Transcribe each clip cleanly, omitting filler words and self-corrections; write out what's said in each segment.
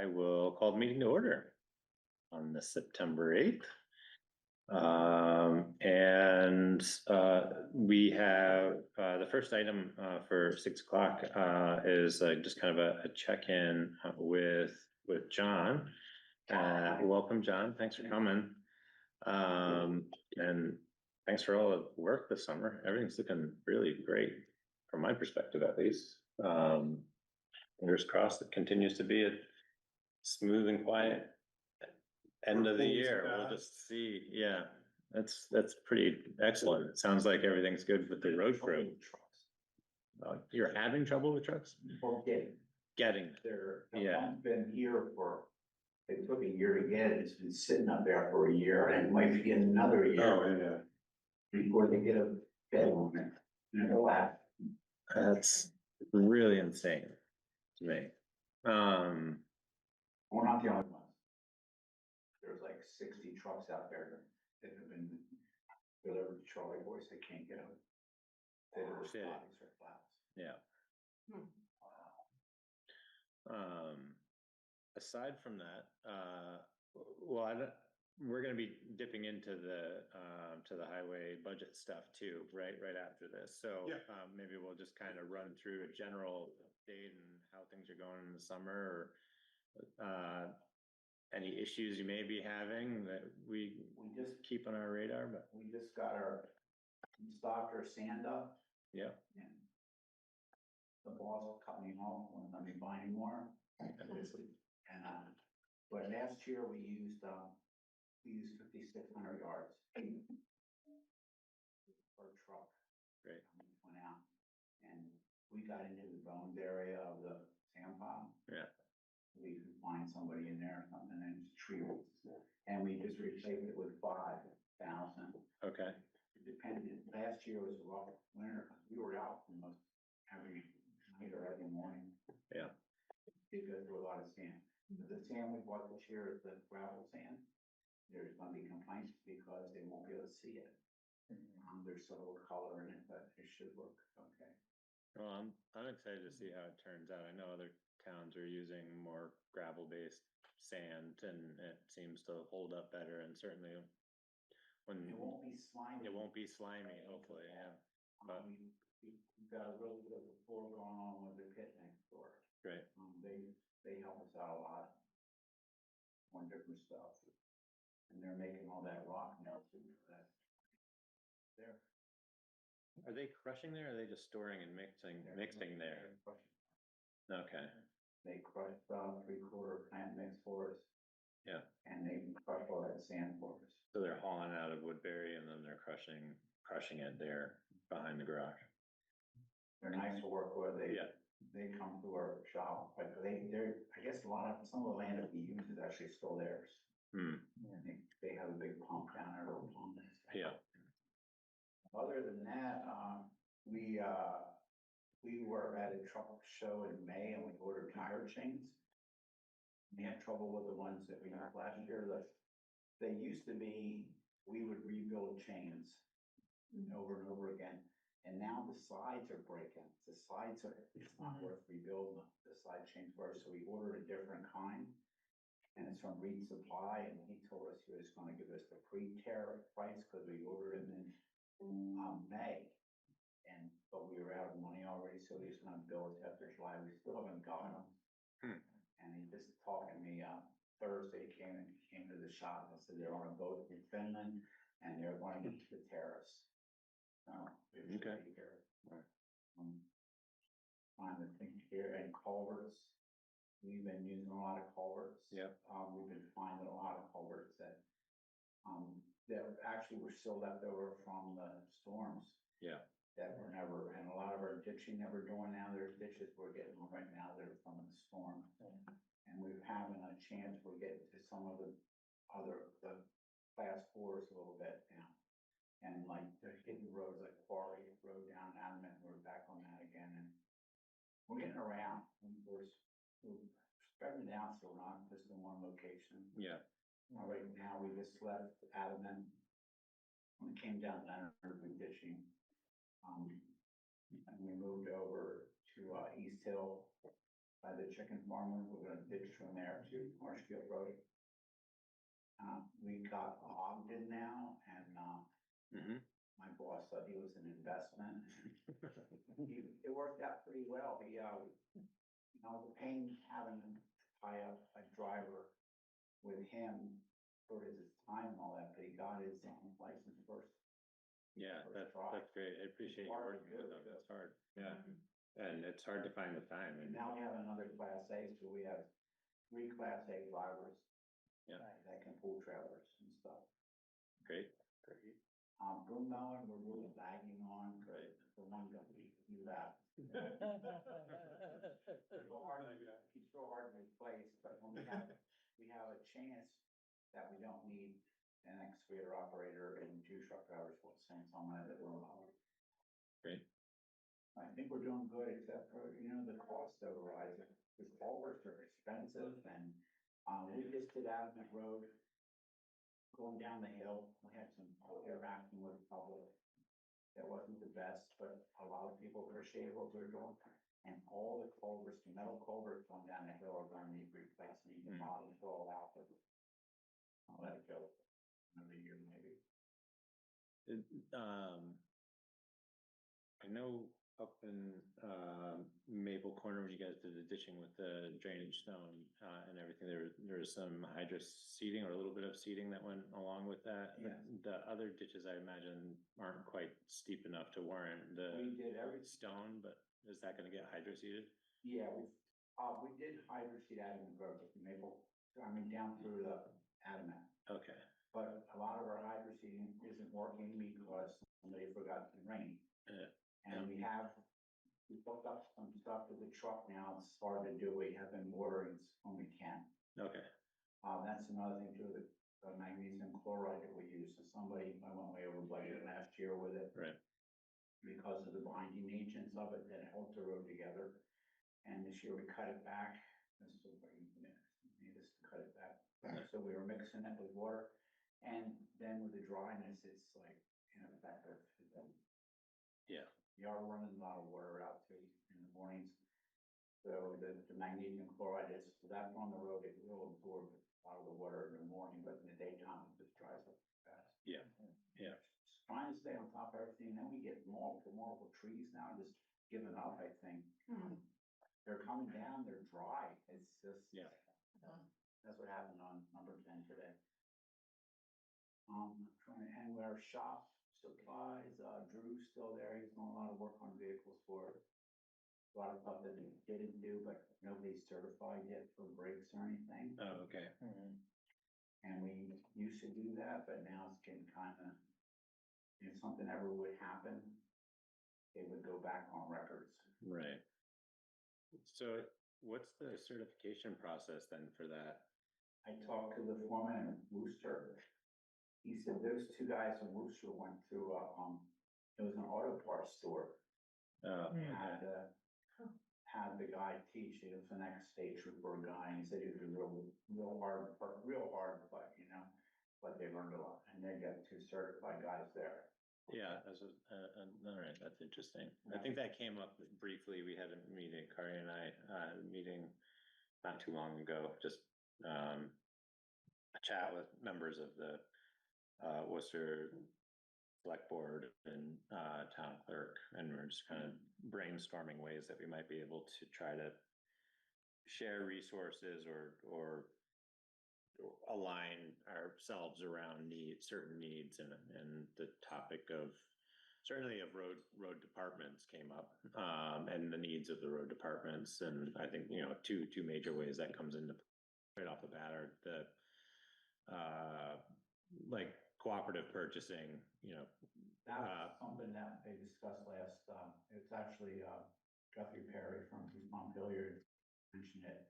I will call the meeting to order on the September 8th. We have the first item for 6 o'clock is just kind of a check-in with John. Welcome, John. Thanks for coming. And thanks for all the work this summer. Everything's looking really great from my perspective, at least. Fingers crossed it continues to be a smooth and quiet end of the year. We'll just see. Yeah, that's pretty excellent. It sounds like everything's good with the road crew. You're having trouble with trucks? Well, Getting. Been here for, it took a year to get it. It's been sitting up there for a year and it might be another year. Before they get a bed on it. That's really insane to me. We're not the only ones. There's like 60 trucks out there that have been delivered to Charlie boys. They can't get them. They don't Shit. bodies or flowers. Yeah. Aside from that, we're going to be dipping into the highway budget stuff too, right after this. So maybe we'll just kind of run through a general update and how things are going in the summer, or any issues you may be having that we just keep on our radar. But we just got our stocked our sand up. Yeah. And the boss cut me off when let me buy any more. And but last year we used 5,600 yards per truck. Great. Went out and we got into the bones area of the sand pile. Yeah. We could find somebody in there or something and it's tree roots. And we just replaced it with 5,000. Okay. It depended. Last year was a rough winter because we were out almost every night or every morning. Yeah. Because there was a lot of sand. The sand we bought this year is the gravel sand. There's going to be complaints because they won't be able to see it. There's silver color in it, but it should work okay. Well, I'm excited to see how it turns out. I know other towns are using more gravel-based sand, and it seems to hold up better. And certainly, when it won't be slimy. It won't be slimy, hopefully. Yeah. But we've got a really good rapport going on with the pit next door. Great. They help us out a lot on different stuff, and they're making all that rock now too. There. Are they crushing there, or are they just storing and mixing there? Okay. They crush 3/4 plant mix for us. Yeah. And they crush all that sand for us. So they're hauling out of Woodbury and then they're crushing it there behind the garage. They're nice to work with. They come through our shop, but they're I guess some of the land that we use is actually still theirs. They have a big pump down there. Yeah. Other than that, we were at a truck show in May and we ordered tire chains. We had trouble with the ones that we got last year. They used to be, we would rebuild chains over and over again. And now the sides are breaking. It's not worth rebuilding the side chains for us. So we ordered a different kind. And it's from Reed Supply. And he told us he was going to give us the pre-tariff price because we ordered them in May. But we were out of money already. So he's going to bill us after July. We still haven't got them. And he just talked to me Thursday, came to the shop and said they're on a boat in Finland and they're going to get the tariffs. Okay. Trying to think here, and culverts. We've been using a lot of culverts. Yeah. We've been finding a lot of culverts that actually were still left over from the storms. Yeah. That were never, and a lot of our ditching that we're doing now, there's ditches we're getting right now that are from the storm. And we're having a chance, we're getting to some of the class 4s a little bit now. And like there's hidden roads like Quarry Road down Adamant, we're back on that again. And we're getting around. We're spreading it out so we're not just in one location. Yeah. Right now we just left Adamant. When it came down Leonard, we ditching. And we moved over to East Hill by the chicken farmer, we're gonna ditch from there to Marshfield Road. We got Ogden now, and, Mhm. my boss thought he was an investment. It worked out pretty well. The pain having to tie up a driver with him for his time and all that, but he got his license first. Yeah, First try. that's great. I appreciate you hard to working with do, them. too. It's hard. Yeah. And it's hard to find the time And and now we have another Class A, so we have 3 Class A drivers. Yeah. That can pull trailers and stuff. great. Broom mowing, we're really lagging on, because the one guy, he left. He's so hard to replace, but when we have a chance that we don't need an excavator operator and 2 truck drivers, we'll send someone that will. Great. I think we're doing good, except for, the cost overriding. The culverts are expensive, and, we just did Adamant Road. Going down the hill, we had some interaction with the public. That wasn't the best, but a lot of people appreciate what we're doing. And all the culverts, the metal culverts going down the hill are gonna need replacing, the bottom's all out, but I'll let it go another year maybe. I know up in, Maple Corner, when you guys did the ditching with the drainage stone, and everything, there was some hydro seeding or a little bit of seeding that went along with that. Yes. The other ditches, I imagine, aren't quite steep enough to warrant the We did everything. stone, but is that gonna get hydro seeded? Yeah, we did hydro seed Adamant Road, down through the Adamant. Okay, But a lot of our hydro seeding isn't working because somebody forgot to rain. Yeah. And we hooked up some stuff to the truck now, it's hard to do, we have been watering when we can. okay, That's another thing too, the magnesium chloride that we use, so I went way over budget last year with it. right, Because of the binding agents of it that held the road together. And this year we cut it back, this is what we made us to cut it back. So we were mixing it with water, and then with the dryness, it's like ineffective. yeah, We are running a lot of water out too in the mornings. So the magnesium chloride is, so that's on the road, it will absorb a lot of the water in the morning, but in the daytime, it just dries up fast. Yeah. Yeah. Just trying to stay on top of everything, and then we get multiple trees now, just giving up, I think. They're coming down, they're dry, it's just. Yeah. That's what happened on number 10 today. And our shop supplies, Drew's still there, he's doing a lot of work on vehicles for it. A lot of stuff that he didn't do, but nobody's certified yet for brakes or anything. oh, okay, And we used to do that, but now it's getting kinda, if something ever would happen, it would go back on records. right. So what's the certification process then for that? I talked to the foreman in Worcester. He said those 2 guys in Worcester went through, it was an auto parts store. Oh, okay, Had the guy teach, it was an ex-state trooper guy, and he said he was real hard, but but they learned a lot, and they got 2 certified guys there. yeah, all right, that's interesting. I think that came up briefly, we had a meeting, Kari and I, had a meeting not too long ago, just, a chat with members of the, Worcester Selectboard and, town clerk, and we're just kind of brainstorming ways that we might be able to try to share resources or align ourselves around certain needs, and the topic of certainly of road departments came up, and the needs of the road departments. And I think, two major ways that comes into right off the bat are the, like cooperative purchasing, That's something that they discussed last, it's actually, Guthrie Perry from Montpelier mentioned it.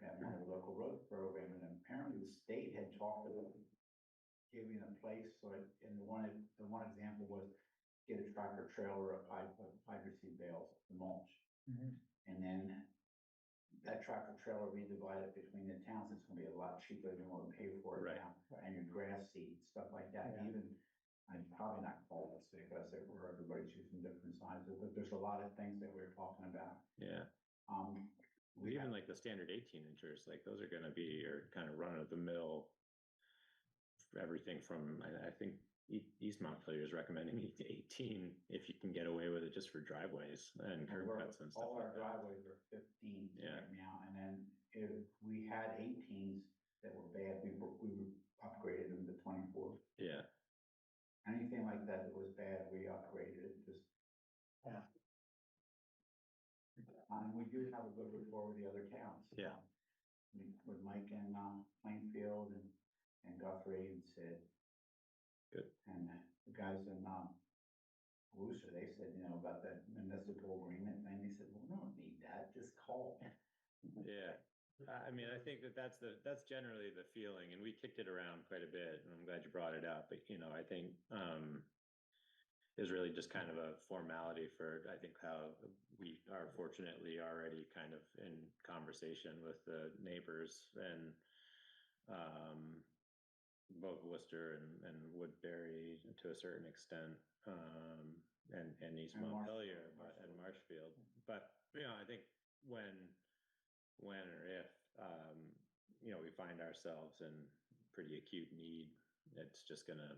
At one of the local road program, and apparently the state had talked about giving a place, so and the one example was get a tractor trailer of fiber seed bales, the mulch. And then that tractor trailer be divided between the towns, it's gonna be a lot cheaper than what we pay for it Right. now. And your grass seed, stuff like that, even, I'm probably not called this because where everybody's using different sizes, but there's a lot of things that we're talking about. yeah, We even like the standard 18 inchers, like those are gonna be your kind of run of the mill. Everything from, I think East Montpelier is recommending 18 if you can get away with it just for driveways and curb cuts and stuff All our like that. driveways are 15 Yeah. right now, and then if we had 18s that were bad, we upgraded them to 24. Yeah, Anything like that that was bad, we upgraded it, just. Yeah. And we do have a good rapport with the other towns. Yeah. With Mike and, Plainfield and Guthrie and Sid. Good. And the guys in, Worcester, they said, about that municipal agreement thing, they said, well, we don't need that, just call. yeah. I mean, I think that's generally the feeling, and we kicked it around quite a bit, and I'm glad you brought it up, but I think, is really just kind of a formality for, I think, how we are fortunately already kind of in conversation with the neighbors and, both Worcester and Woodbury to a certain extent, and East And Montpelier and Marshfield. But, I think when or if, we find ourselves in pretty acute need, it's just gonna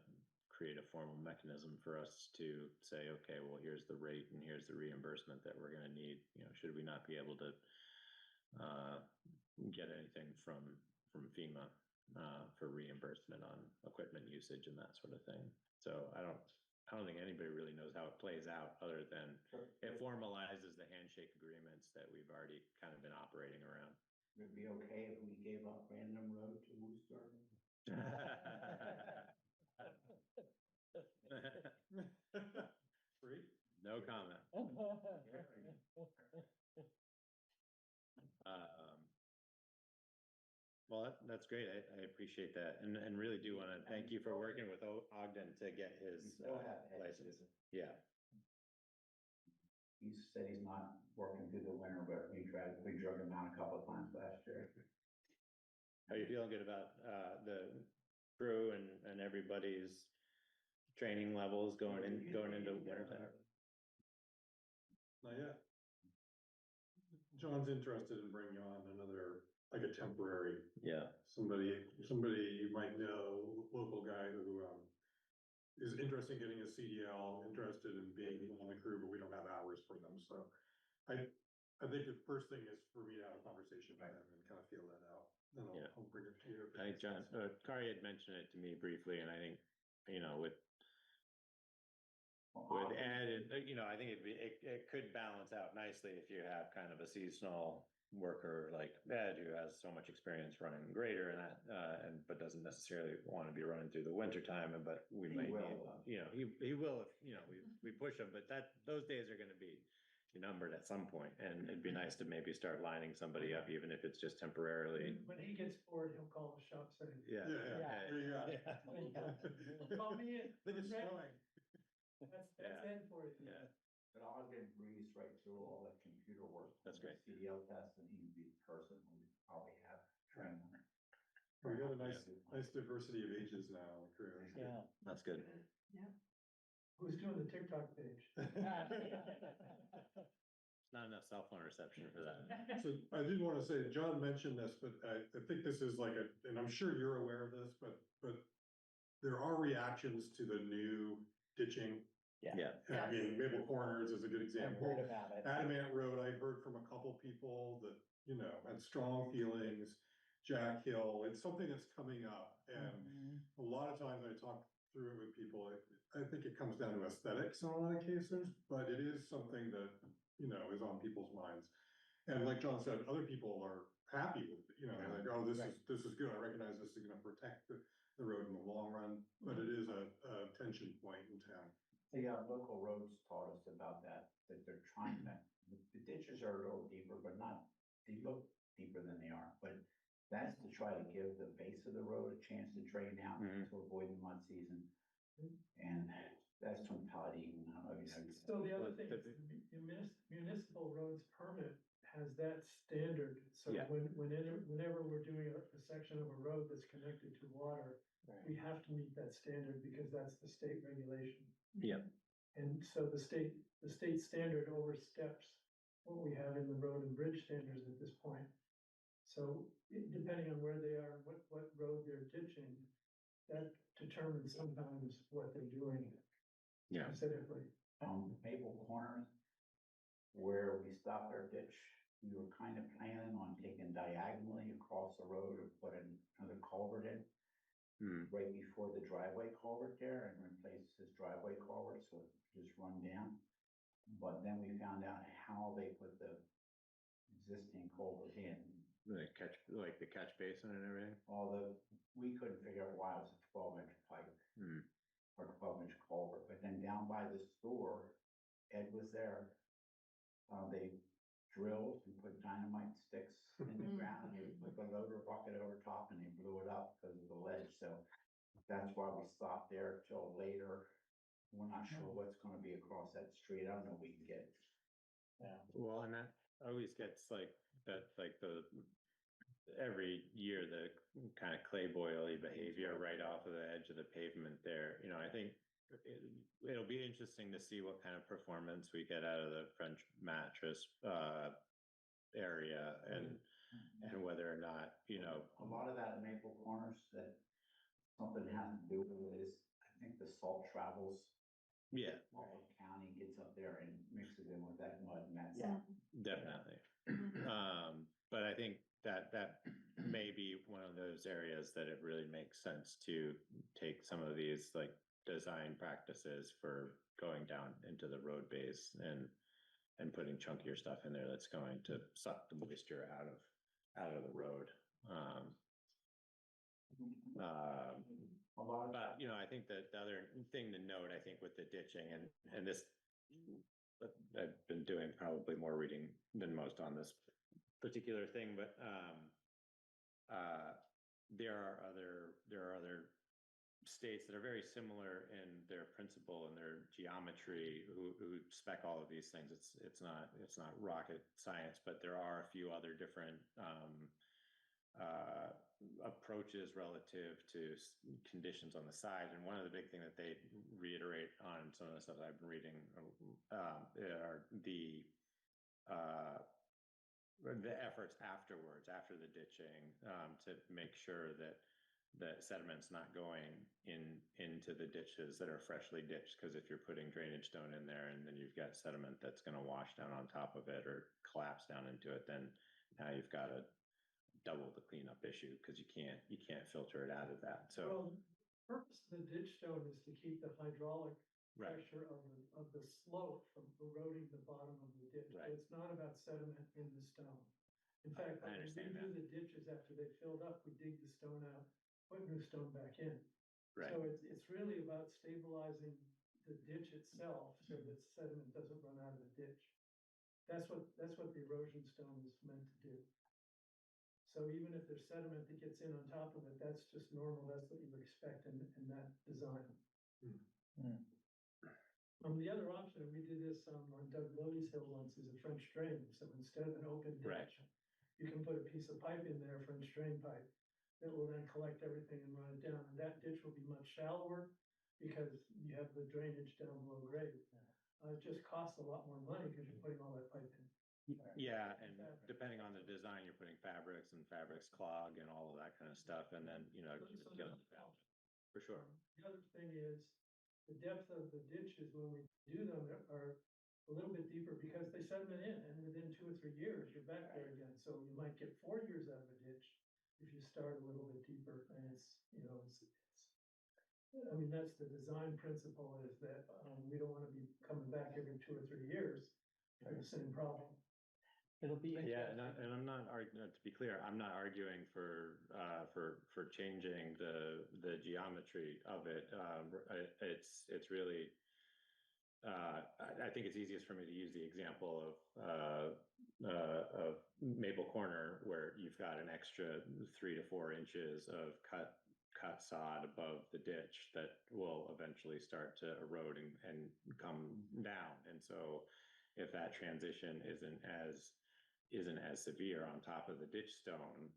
create a formal mechanism for us to say, okay, well, here's the rate and here's the reimbursement that we're gonna need. Should we not be able to get anything from FEMA for reimbursement on equipment usage and that sort of thing. So I don't think anybody really knows how it plays out, other than it formalizes the handshake agreements that we've already kind of been operating around. Would it be okay if we gave up Random Road to Worcester? Free? No comment. Well, that's great. I appreciate that, and really do want to thank you for working with Ogden to get his license. Yeah. He said he's not working through the winter, but we drug him out a couple of times last year. Are you feeling good about the crew and everybody's training levels going into winter time? Not yet. John's interested in bringing on another, like a temporary, somebody you might know, local guy who is interested in getting a CDL, interested in being on the crew, but we don't have hours for them. So I think the first thing is for me to have a conversation with him and kind of feel that out. Then I'll bring it to you. I think John, Kari had mentioned it to me briefly, and I think, with added, I think it could balance out nicely if you have kind of a seasonal worker like Ed, who has so much experience running grader and that, but doesn't necessarily want to be running through the winter time. But we might need, he will if we push him. But those days are going to be numbered at some point, and it'd be nice to maybe start lining somebody up, even if it's just temporarily. When he gets bored, he'll call the shop saying, Yeah. There you go. call me in. Then it's snowing. That's it for you. Yeah. But I'll get breezed right through all that computer work. That's great. CDL test, and he can be the person we probably have training. We got a nice diversity of ages now on the crew. Yeah. That's good. Yeah. Who's doing the TikTok page? Not enough cell phone reception for that. So I did want to say, John mentioned this, but I think this is like and I'm sure you're aware of this, but there are reactions to the new ditching. Yeah. I mean, Maple Corners is a good I've example. heard about it. Adamant Road, I've heard from a couple people that, had strong feelings. Jack Hill, it's something that's coming up. And a lot of times I talk through it with people, I think it comes down to aesthetics in a lot of cases, but it is something that, is on people's minds. And like John said, other people are happy with it, they're like, oh, this is good. I recognize this is gonna protect the road in the long run, but it is a tension point in town. The local roads taught us about that they're trying to, the ditches are a little deeper, but they look deeper than they are. But that's to try to give the base of the road a chance to drain out to avoid the mud season. And that's from Todd Eaton. I don't know if you know. So the other thing is the municipal roads permit has that standard. So whenever we're doing a section of a road that's connected to water, we have to meet that standard because that's the state regulation. Yeah. And so the state standard oversteps what we have in the road and bridge standards at this point. So depending on where they are, and what road they're ditching, that determines sometimes what they're doing Yeah. specifically. Maple Corners, where we stopped our ditch, we were kind of planning on taking diagonally across the road and putting another culvert in. Right before the driveway culvert there and replace his driveway culvert, so it just run down. But then we found out how they put the existing culvert in. The catch basin and everything. Although we couldn't figure out why it was a 12-inch pipe or 12-inch culvert, but then down by the store, Ed was there. They drilled and put dynamite sticks in the ground, and they put the loader bucket over top and they blew it up because of the ledge, so that's why we stopped there till later. We're not sure what's gonna be across that street, I don't know if we can get. Well, and that always gets like every year, the kind of clay boily behavior right off of the edge of the pavement there. I think it'll be interesting to see what kind of performance we get out of the French mattress area and whether or not, A lot of that Maple Corners that something has to do with it is, I think the salt travels. Yeah, County gets up there and mixes in with that mud and that's. definitely. But I think that may be one of those areas that it really makes sense to take some of these like design practices for going down into the road base and putting chunkier stuff in there that's going to suck the moisture out of the road. But I think that the other thing to note, I think with the ditching and this, I've been doing probably more reading than most on this particular thing, but there are other states that are very similar in their principle and their geometry who spec all of these things. It's not rocket science, but there are a few other different approaches relative to conditions on the side. And one of the big thing that they reiterate on some of the stuff I've been reading are the efforts afterwards, after the ditching, to make sure that sediment's not going into the ditches that are freshly ditched. Because if you're putting drainage stone in there and then you've got sediment that's going to wash down on top of it or collapse down into it, then now you've got a double the cleanup issue because you can't filter it out of that. So Well, the purpose of the ditch stone is to keep the hydraulic right. pressure of the slope from eroding the bottom of the ditch. Right. It's not about sediment in the stone. In fact, I when we understand do the ditches after they filled up, we dig the stone out, put new stone back in. Right. So it's really about stabilizing the ditch itself so that sediment doesn't run out of the ditch. That's what the erosion stone is meant to do. So even if there's sediment that gets in on top of it, that's just normal. That's what you would expect in that design. The other option, and we did this on Doug Lilly's hill once, is a French drain. So instead of an open ditch, you can put a piece of pipe in there, French drain pipe, that will then collect everything and run it down. And that ditch will be much shallower because you have the drainage down below grade. It just costs a lot more money because you're putting all that pipe in. Yeah, and depending on the design, you're putting fabrics and fabrics clog and all of that kind of stuff, and then for sure. The other thing is the depth of the ditches when we do them are a little bit deeper because they sediment in, and within 2 or 3 years you're back there again. So you might get 4 years out of a ditch if you start a little bit deeper, and I mean, that's the design principle, is that we don't want to be coming back every 2 or 3 years for the same problem. It'll be Yeah, and I'm not arguing, to be clear, I'm not arguing for changing the geometry of it. It's really, I think it's easiest for me to use the example of Maple Corner, where you've got an extra 3 to 4 inches of cut sod above the ditch that will eventually start to erode and come down. And so if that transition isn't as severe on top of the ditch stone,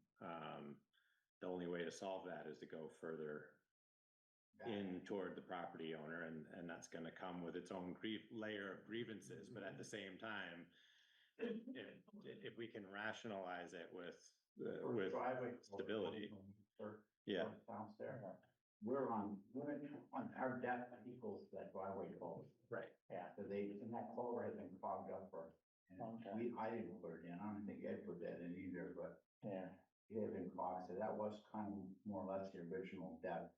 the only way to solve that is to go further in toward the property owner, and that's going to come with its own layer of grievances. But at the same time, if we can rationalize it with, Or with driveway. stability. Or Yeah, downstairs. We're on our depth equals that driveway goal. right. Yeah, so and that culvert has been clogged up for, and I didn't put it in, I don't think Ed put that in either, but. Yeah. It had been clogged, so that was kind of more or less the original depth.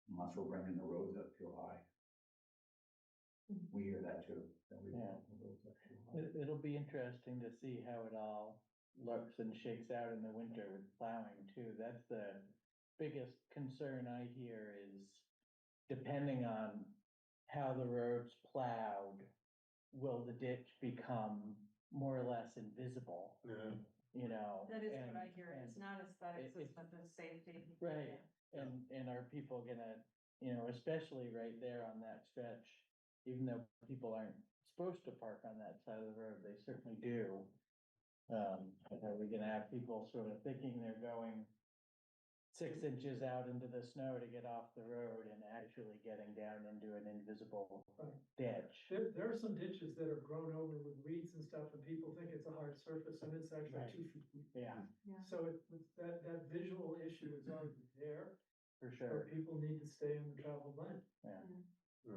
Unless we're bringing the roads up too high. We hear that too. That we Yeah. the roads up too high. It'll be interesting to see how it all looks and shakes out in the winter with plowing too. That's the biggest concern I hear is depending on how the road's plowed, will the ditch become more or less invisible, Yeah. you know? That is and- what I hear, it's and- not aesthetics, it- it's but the safety. Right, and are people gonna, you know, especially right there on that stretch, even though people aren't supposed to park on that side of the road, they certainly do. Are we gonna have people sort of thinking they're going 6 inches out into the snow to get off the road and actually getting down into an invisible ditch? There are some ditches that are grown over with weeds and stuff, and people think it's a hard surface, and it's actually Right. 2 feet deep. Yeah, So that visual issue is already there, for so sure, people need to stay in the travel lane. yeah.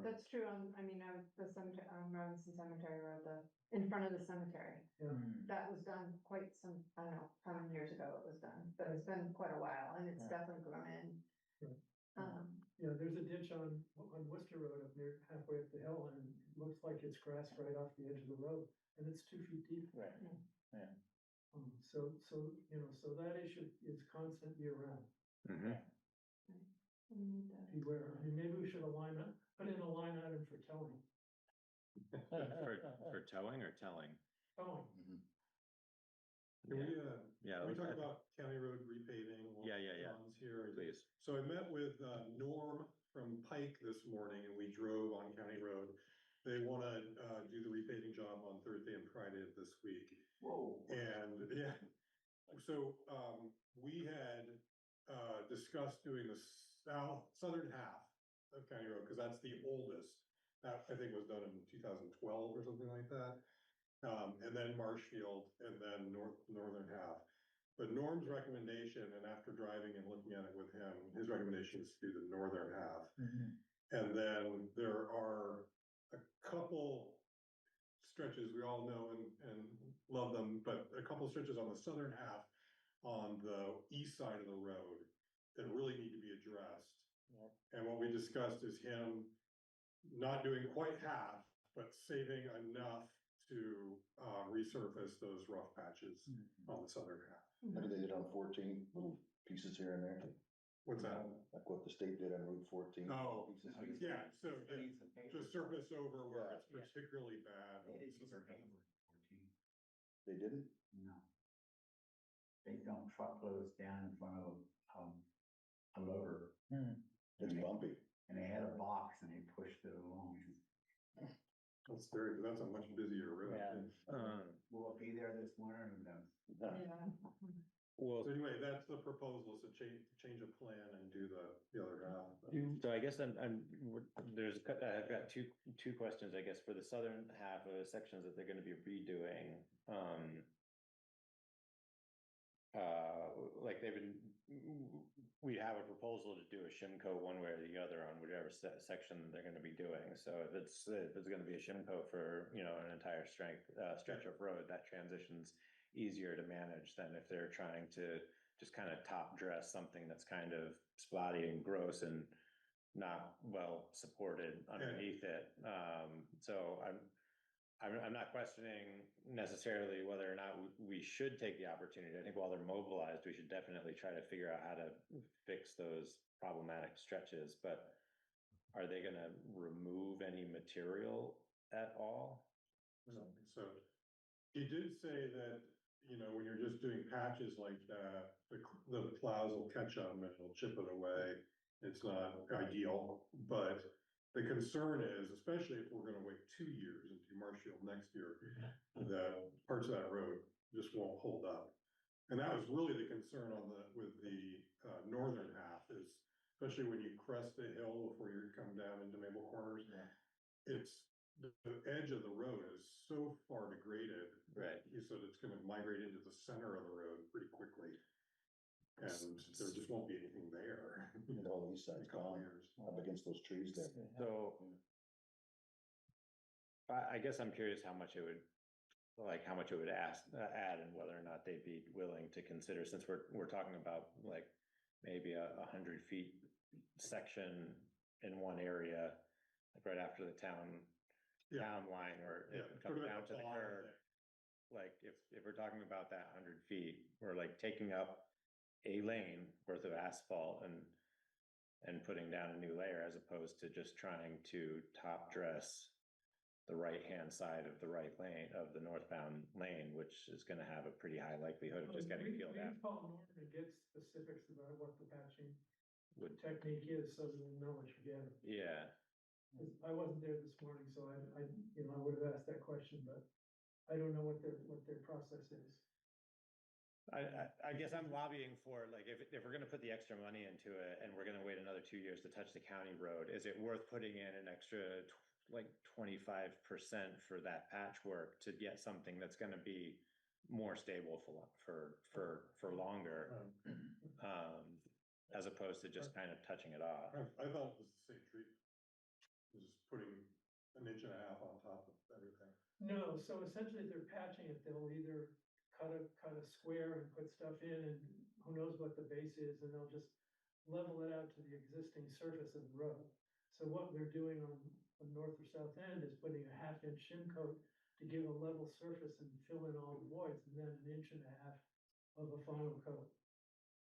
That's true on, I mean, the cemetery, Robinson Cemetery Road, in front of the cemetery. Hmm. That was done quite some, I don't know, how many years ago it was done, but it's been quite a while, and it's Yeah. definitely grown in. Yeah, there's a ditch on Worcester Road up near halfway up the hill, and it looks like it's grass right off the edge of the road, and it's 2 feet deep. Right, So, so that issue is constant year round. Mhm. We need to- Beware, I mean, maybe we should put in a line item for towing. For towing or telling? Towing, Can we, Yeah, can we talk I- about County Road repaving? while Yeah, yeah, yeah. John's here. Please. So I met with Norm from Pike this morning and we drove on County Road. They wanna do the repaving job on Thursday and Friday of this week. Whoa. And yeah, so we had discussed doing the southern half of County Road, because that's the oldest. That I think was done in 2012 or something like that. And then Marshfield and then northern half. But Norm's recommendation, and after driving and looking at it with him, his recommendation is to do the northern half. Mhm. And then there are a couple stretches we all know and love them, but a couple stretches on the southern half on the east side of the road that really need to be addressed. Yep. And what we discussed is him not doing quite half, but saving enough to resurface those rough patches on the southern half. Like they did on 14, little pieces here and there, What's that? like what the state did on Route 14. Oh, Pieces here. yeah, so the surface over where it's Yeah. particularly bad. on They the didn't use southern their half. paper 14. They didn't? No. They dump truckloads down in front of, a loader, It's bumpy. and they had a box and they pushed it along. That's a much busier road. Yeah. Will it be there this winter? Who knows? Yeah. Well, So anyway, that's the proposal, is to change of plan and do the other half. so I guess I've got two questions, I guess, for the southern half of the sections that they're gonna be redoing. Like we have a proposal to do a Shimco one way or the other on whatever section they're gonna be doing. So if it's gonna be a Shimco for, an entire stretch of road, that transition's easier to manage than if they're trying to just kind of top dress something that's kind of spotty and gross and not well supported underneath it. So I'm not questioning necessarily whether or not we should take the opportunity. I think while they're mobilized, we should definitely try to figure out how to fix those problematic stretches, but are they gonna remove any material at all? So he did say that, when you're just doing patches like that, the plows will catch them and it'll chip it away. It's not ideal, but the concern is, especially if we're gonna wait 2 years and do Marshfield next year, that parts of that road just won't hold up. And that was really the concern with the northern half is, especially when you crest the hill before you come down into Maple Corners. It's the edge of the road is so far degraded. Right. You said it's gonna migrate into the center of the road pretty quickly. And there just won't be anything there. The whole east In a side's couple gone, years. up against those trees there. So. I guess I'm curious how much it would, like, how much it would add and whether or not they'd be willing to consider, since we're talking about like maybe a 100 feet section in one area, like right after the town line, or Yeah, it sort comes of at down the to the bottom curb. there. Like, if we're talking about that 100 feet, we're like taking up a lane worth of asphalt and putting down a new layer, as opposed to just trying to top dress the right-hand side of the right lane of the northbound lane, which is gonna have a pretty high likelihood of just getting peeled out. We call Norm and get specifics about what the patching Would, technique is, so that we know what you're getting. yeah, 'Cause I wasn't there this morning, so I would have asked that question, but I don't know what their process is. I guess I'm lobbying for, like, if we're gonna put the extra money into it and we're gonna wait another 2 years to touch the county road, is it worth putting in an extra like 25% for that patchwork to get something that's gonna be more stable for longer, as opposed to just kind of touching it off? I thought it was the same treatment. Just putting an inch and a half on top of everything. No, so essentially if they're patching it, they'll either cut a square and put stuff in, and who knows what the base is, and they'll just level it out to the existing surface of the road. So what they're doing on the north or south end is putting a 1/2 inch shim coat to give a level surface and fill in all the voids, and then an 1.5 inches of a final coat.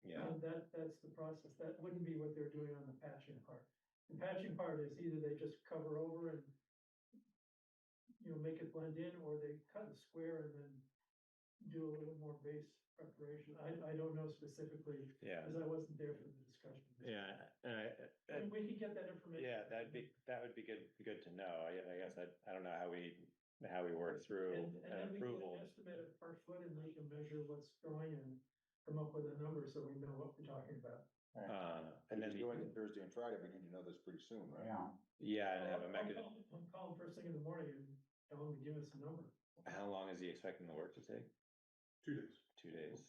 Yeah, That's the process. That wouldn't be what they're doing on the patching part. The patching part is either they just cover over and make it blend in, or they cut a square and then do a little more base preparation. I don't know specifically, yeah, because I wasn't there for the discussion. yeah, And we can get that information. yeah, that would be good to know. I guess I don't know how we work through And an then we can approval. estimate it per foot, and we can measure what's going and come up with a number so we know what we're talking about. And then, It's going in Thursday and Friday, we need to know this pretty soon, right? Yeah. and have a mechanism. I'm calling first thing in the morning and tell them to give us a number. How long is he expecting the work to take? 2 days. 2 days.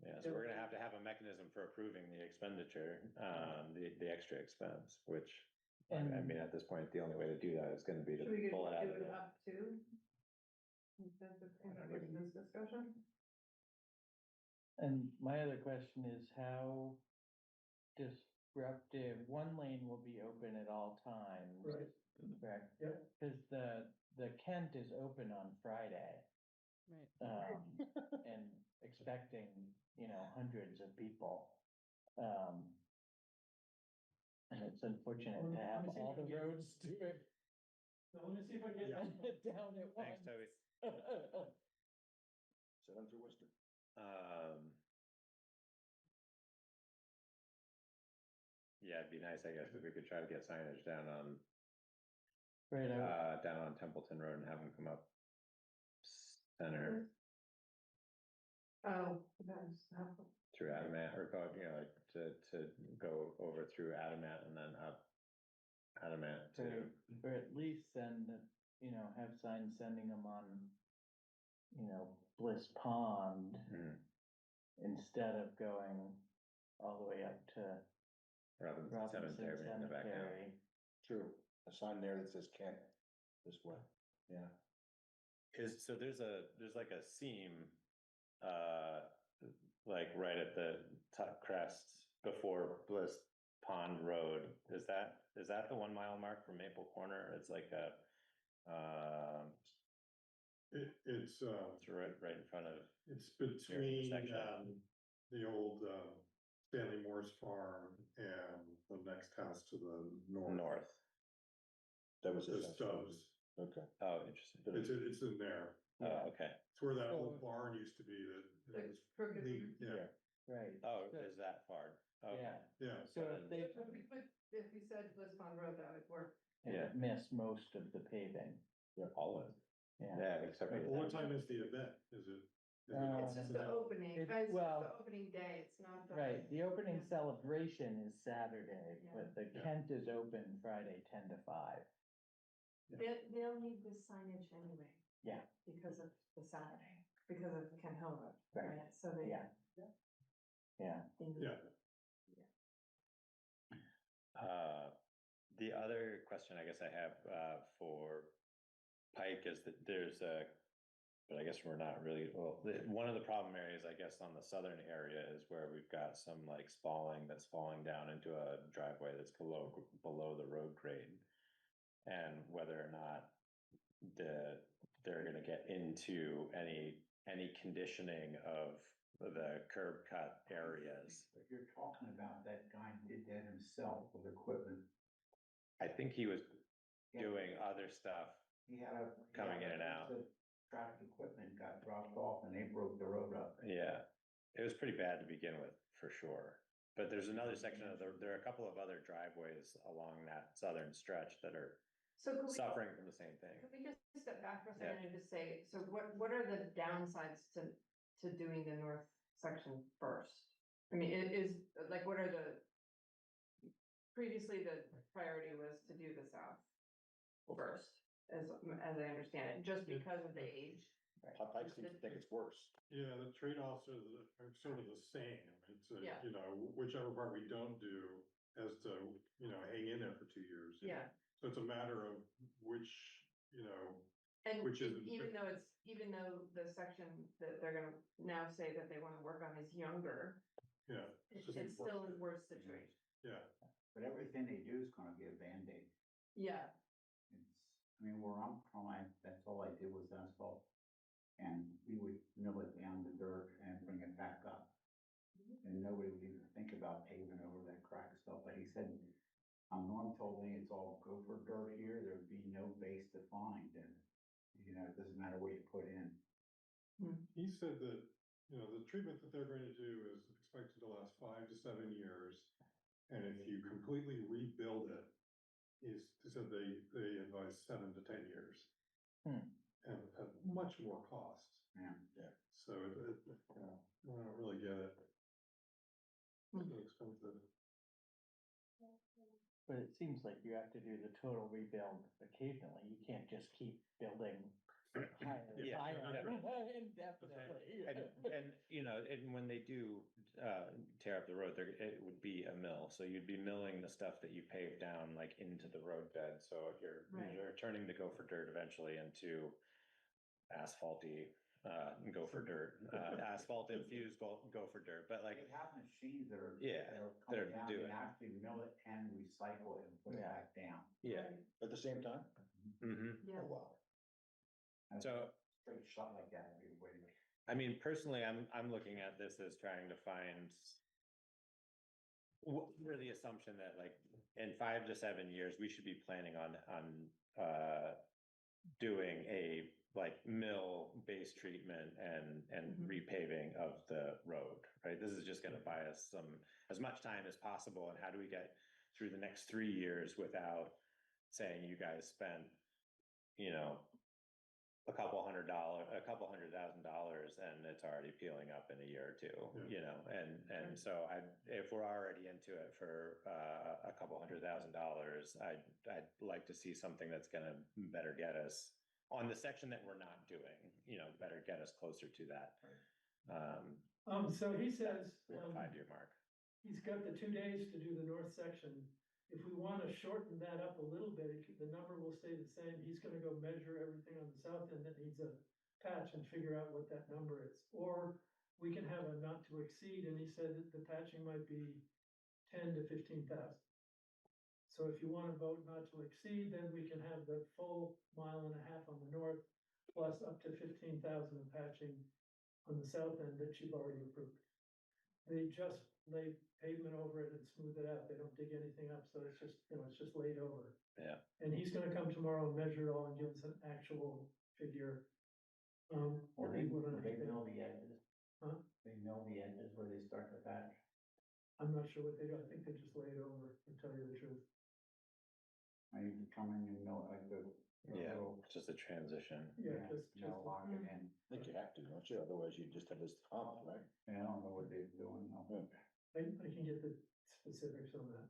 Yeah, so we're gonna have a mechanism for approving the expenditure, the extra expense, which, I mean, at this point, the only way to do that is gonna be to Should we pull it out do of it it. up to? Instead of this discussion? And my other question is how disruptive, one lane will be open at all times. Right. Correct? Yep. Cause the Kent is open on Friday. Right. And expecting, hundreds of people. And it's unfortunate to have all the roads do it So let me see if I get. down at once. Thanks, Toby. Set them through Worcester. Yeah, it'd be nice, I guess, if we could try to get signage down on, Right, down on Templeton Road and have them come up center Oh, that's helpful. through Adamant, or go, like, to go over through Adamant and then up Adamant to, or at least send, have signs sending them on, Bliss Pond mm, instead of going all the way up to Robinson Robinson Cemetery in the back now. Cemetery. True, a sign there that says Kent this way, yeah. So there's like a seam, like right at the top crest before Bliss Pond Road. Is that the 1 mile mark from Maple Corner? It's like It's right in front of, it's between, intersection. the old, Stanley Moore's farm and the next house to the north. That was The it. Stubbs. Okay. Oh, interesting. It's in there. Oh, okay. It's where that So- old barn used to be that. The was crooked lean- one. Yeah, Right. Oh, So- is that far? Okay. Yeah, yeah. so if they, If we said Bliss Pond Road, that would work. Yeah. miss most of the paving, All of it. yeah. Yeah, except for. Well, what time is the event? Is it? It's just the opening, It's- it's just well- the opening day, it's not the. Right, the opening Yeah. celebration is Saturday, Yeah. but the Yeah. Kent is open Friday 10 to 5. They'll need this signage anyway. Yeah. Because of the Saturday, because of Ken Hill Road, Right. right? So they. Yeah. Yeah. they need- Yeah. The other question I guess I have, for Pike is that there's a, but I guess we're not really, well, one of the problem areas, I guess, on the southern area is where we've got some like spalling that's falling down into a driveway that's below the road grade. And whether or not they're gonna get into any conditioning of the curb cut areas. But you're talking about that guy did that himself with equipment. I think he was doing other stuff. He had a. Coming in and out. Traffic equipment got dropped off and they broke the road up. Yeah, it was pretty bad to begin with, for sure. But there's another section of there are a couple of other driveways along that southern stretch that are So could we, suffering from the same thing. could we just step back for a second and just say, so what are the downsides to doing the north section first? I mean, is, like, what are the, previously the priority was to do the south first, as I understand it, just because of the age. Pike seems to think it's worse. Yeah, the trade-offs are sort of the same. It's, Yeah. you know, whichever part we don't do has to, you know, hang in there for 2 years. Yeah, So it's a matter of which, you know, and Which is- even though the section that they're gonna now say that they wanna work on is younger, yeah, it's just still a worse situation. yeah. But everything they do is gonna be a Band-Aid. Yeah, I mean, where I'm from, that's all I did was asphalt. And we would mill it down to dirt and bring it back up. And nobody would even think about paving over that crack stuff, but he said, Norm told me it's all go for dirt here, there'd be no base to find, and, you know, it doesn't matter what you put in. He said that, you know, the treatment that they're going to do is expected to last 5 to 7 years. And if you completely rebuild it, he said they advise 7 to 10 years. And at much more cost. Yeah. Yeah. So you know, I don't really get it. It's so expensive. But it seems like you have to do the total rebuild occasionally. You can't just keep building higher and Yeah, higher definitely. indefinitely. And, you know, and when they do, tear up the road, it would be a mill, so you'd be milling the stuff that you pave down like into the road bed, so Right. you're turning the gopher dirt eventually into asphalty, gopher dirt, asphalt infused gopher dirt, but like, They have machines that are. Yeah, that are that are coming down, doing they it. actually mill it and recycle it and put it Yeah. back down. yeah. right, At the same time? yeah. Oh, wow. That's So, a straight shot like that, would be way. I mean, personally, I'm looking at this as trying to find under the assumption that like in 5 to 7 years, we should be planning on doing a like mill base treatment and Mhm. repaving of the road, right? This is just gonna buy us as much time as possible, and how do we get through the next 3 years without saying you guys spent, you know, a couple $100,000 and it's already peeling up in a year or two, you know, and so if we're already into it for a couple $100,000, I'd like to see something that's gonna better get us on the section that we're not doing, you know, better get us closer to that. So he says, 3 to 5 year mark. he's got the 2 days to do the north section. If we wanna shorten that up a little bit, the number will stay the same. He's gonna go measure everything on the south end that needs a patch and figure out what that number is. Or we can have a not to exceed, and he said that the patching might be 10 to 15,000. So if you wanna vote not to exceed, then we can have the full 1.5 miles on the north, plus up to 15,000 of patching on the south end that you've already approved. They just lay pavement over it and smooth it out. They don't dig anything up, so it's just, you know, it's just laid over. Yeah. And he's gonna come tomorrow and measure it all and give us an actual figure. Or that they, we would they understand. mill the edges. Huh? They mill the edges where they start the patch. I'm not sure what they do. I think they just lay it over, to tell you the truth. I need to come in and mill it like the. Yeah, little- it's just a transition. Yeah, just. You know, lock it in. I think you have to, don't you? Otherwise you just have this hump, right? Yeah, I don't know what they're doing. No. I can get the specifics on that.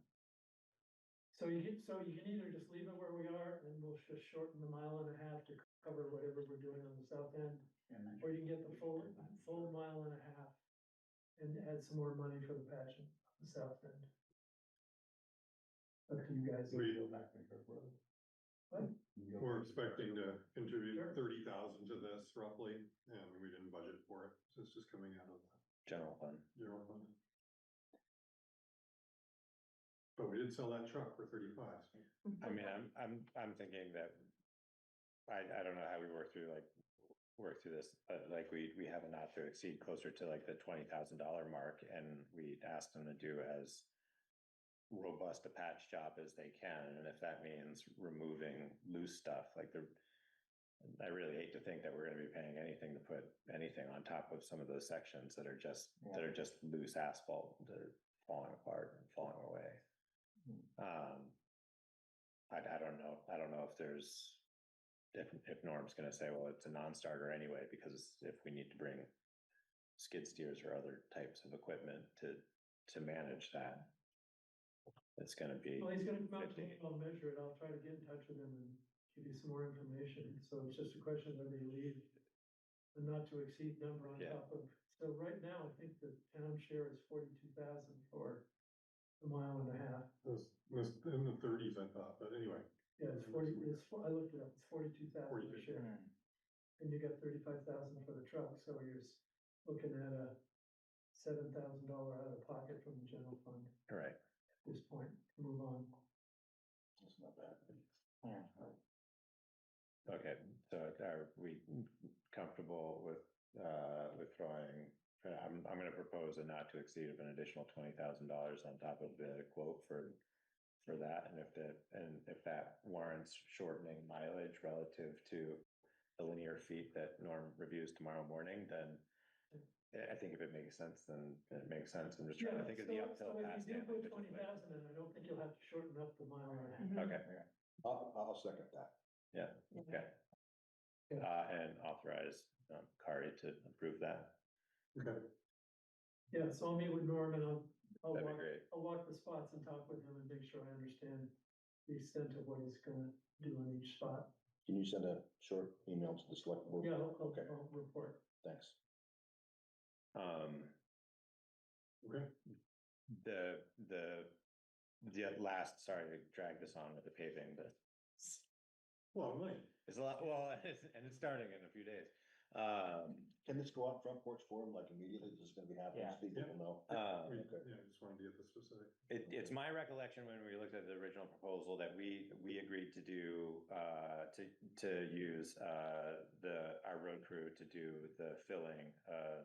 So you can either just leave it where we are and we'll just shorten the 1.5 miles to cover whatever we're doing on the south end. Or you can get the full 1.5 miles and add some more money for the patching on the south end. Up to you guys. What? We're expecting to contribute Sure. 30,000 to this roughly, and we didn't budget for it, so it's just coming out of the General fund. general fund. But we did sell that truck for 35. I mean, I'm thinking that, I don't know how we work through this, but like we have a not to exceed closer to like the $20,000 mark, and we asked them to do as robust a patch job as they can, and if that means removing loose stuff, like I really hate to think that we're gonna be paying anything to put anything on top of some of those sections that are just loose asphalt that are falling apart and falling away. I don't know. I don't know if Norm's gonna say, well, it's a non-starter anyway, because if we need to bring skid steers or other types of equipment to manage that, it's gonna be. Well, he's gonna come out to 50. me, I'll measure it, I'll try to get in touch with him and give you some more information, so it's just a question whether you leave the not to exceed number on Yeah. top of, so right now, I think the town share is 42,000 for a 1.5 miles. This in the 30s, I thought, but anyway. Yeah, it's 40, I looked it up, it's 42,000 a 42. share, and you got 35,000 for the truck, so you're looking at a $7,000 out of pocket from the general fund Right. at this point, to move on. That's not bad. Okay, so are we comfortable with throwing, I'm gonna propose a not to exceed of an additional $20,000 on top of the quote for that, and if that warrants shortening mileage relative to the linear feet that Norm reviews tomorrow morning, then I think if it makes sense, then it makes sense. I'm just trying to think of the uphill So path. if you do put 20,000 in, I don't think you'll have to shorten up the 1.5 miles. Okay, I'll second that. yeah, okay. And authorize Kari to approve that. Okay. Yeah, so I'll meet with Norm and I'll That'd be great. walk the spots and talk with him and make sure I understand the extent of what he's gonna do on each spot. Can you send a short email to the select board? Yeah, Okay. I'll report. Thanks. Okay. The last, sorry to drag this on with the paving, but Well, Mike, it's a lot, well, and it's starting in a few days. Can this go out front porch forum like immediately? This is gonna be happening, Yeah. so people will know. yeah, I just wanted to get the specific. It's my recollection when we looked at the original proposal that we agreed to do, to use, our road crew to do the filling,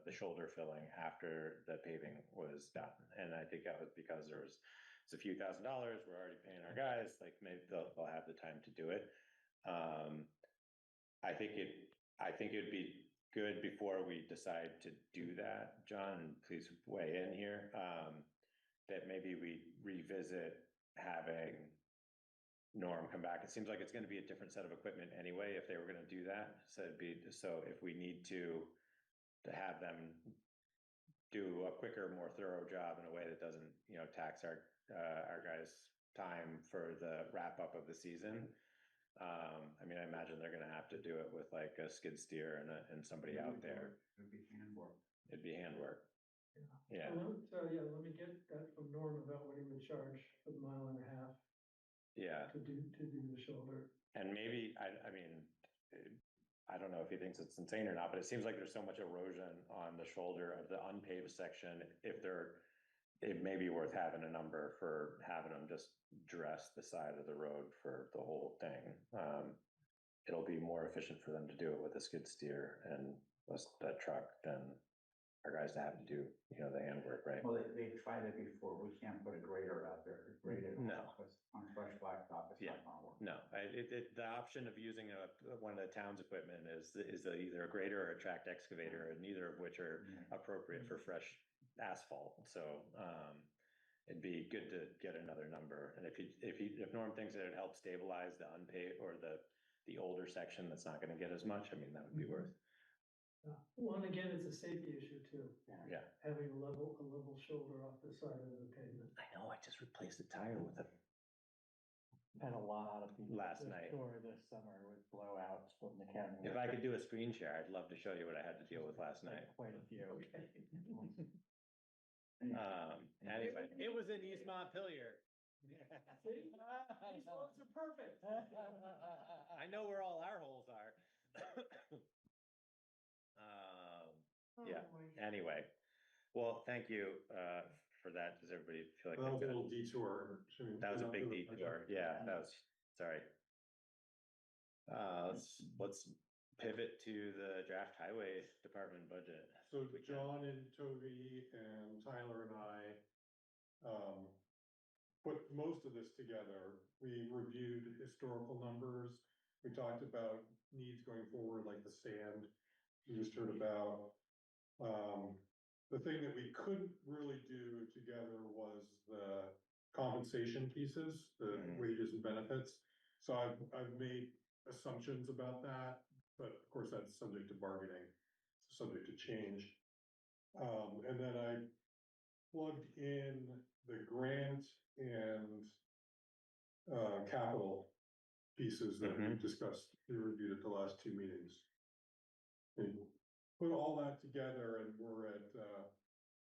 the shoulder filling after the paving was done. And I think that was because it's a few $1,000s, we're already paying our guys, like maybe they'll have the time to do it. I think it'd be good before we decide to do that, John, please weigh in here, that maybe we revisit having Norm come back. It seems like it's gonna be a different set of equipment anyway, if they were gonna do that. So if we need to have them do a quicker, more thorough job in a way that doesn't, tax our guys' time for the wrap up of the season. I mean, I imagine they're gonna have to do it with like a skid steer and somebody out there. It'd be handwork. It'd be handwork. Yeah, So, let me get that from Norm about what he would charge for the 1.5 miles yeah. to do the shoulder. And maybe, I mean, I don't know if he thinks it's insane or not, but it seems like there's so much erosion on the shoulder of the unpaved section. It may be worth having a number for having them just dress the side of the road for the whole thing. It'll be more efficient for them to do it with a skid steer and a truck than our guys to have to do, the handwork, right? Well, they've tried it before. We can't put a grader out there to grade it. No. On fresh blacktop, it's not gonna work. No, the option of using one of the town's equipment is either a grader or a tracked excavator, and neither of which are appropriate for fresh asphalt. So it'd be good to get another number. And if Norm thinks that it helps stabilize the unpaved or the older section that's not going to get as much, I mean, that would be worth. Well, and again, it's a safety issue too. Yeah. Having a level shoulder off the side of the pavement. I know. I just replaced the tire with a Had a lot of people. Last this night. Tour this summer with blowouts in the county. If I could do a screen share, I'd love to show you what I had to deal with last night. Quite a few. Anyway, it was in East Montpelier. See? These roads are perfect. I know where all our holes are. Yeah, Oh, boy. anyway, well, thank you, for that. Does everybody feel like That was they've a got- little detour. Should we that was a get on big to the detour? budget? Yeah, that was, sorry. Let's pivot to the draft highway department budget. So if we can. John and Toby and Tyler and I, put most of this together. We reviewed historical numbers. We talked about needs going forward, like the sand we just heard about. The thing that we couldn't really do together was the compensation pieces, the Mhm. wages and benefits. So I've made assumptions about that, but of course that's subject to bargaining, subject to change. And then I plugged in the grant and capital pieces that we discussed, we reviewed at the last two meetings. And put all that together and we're at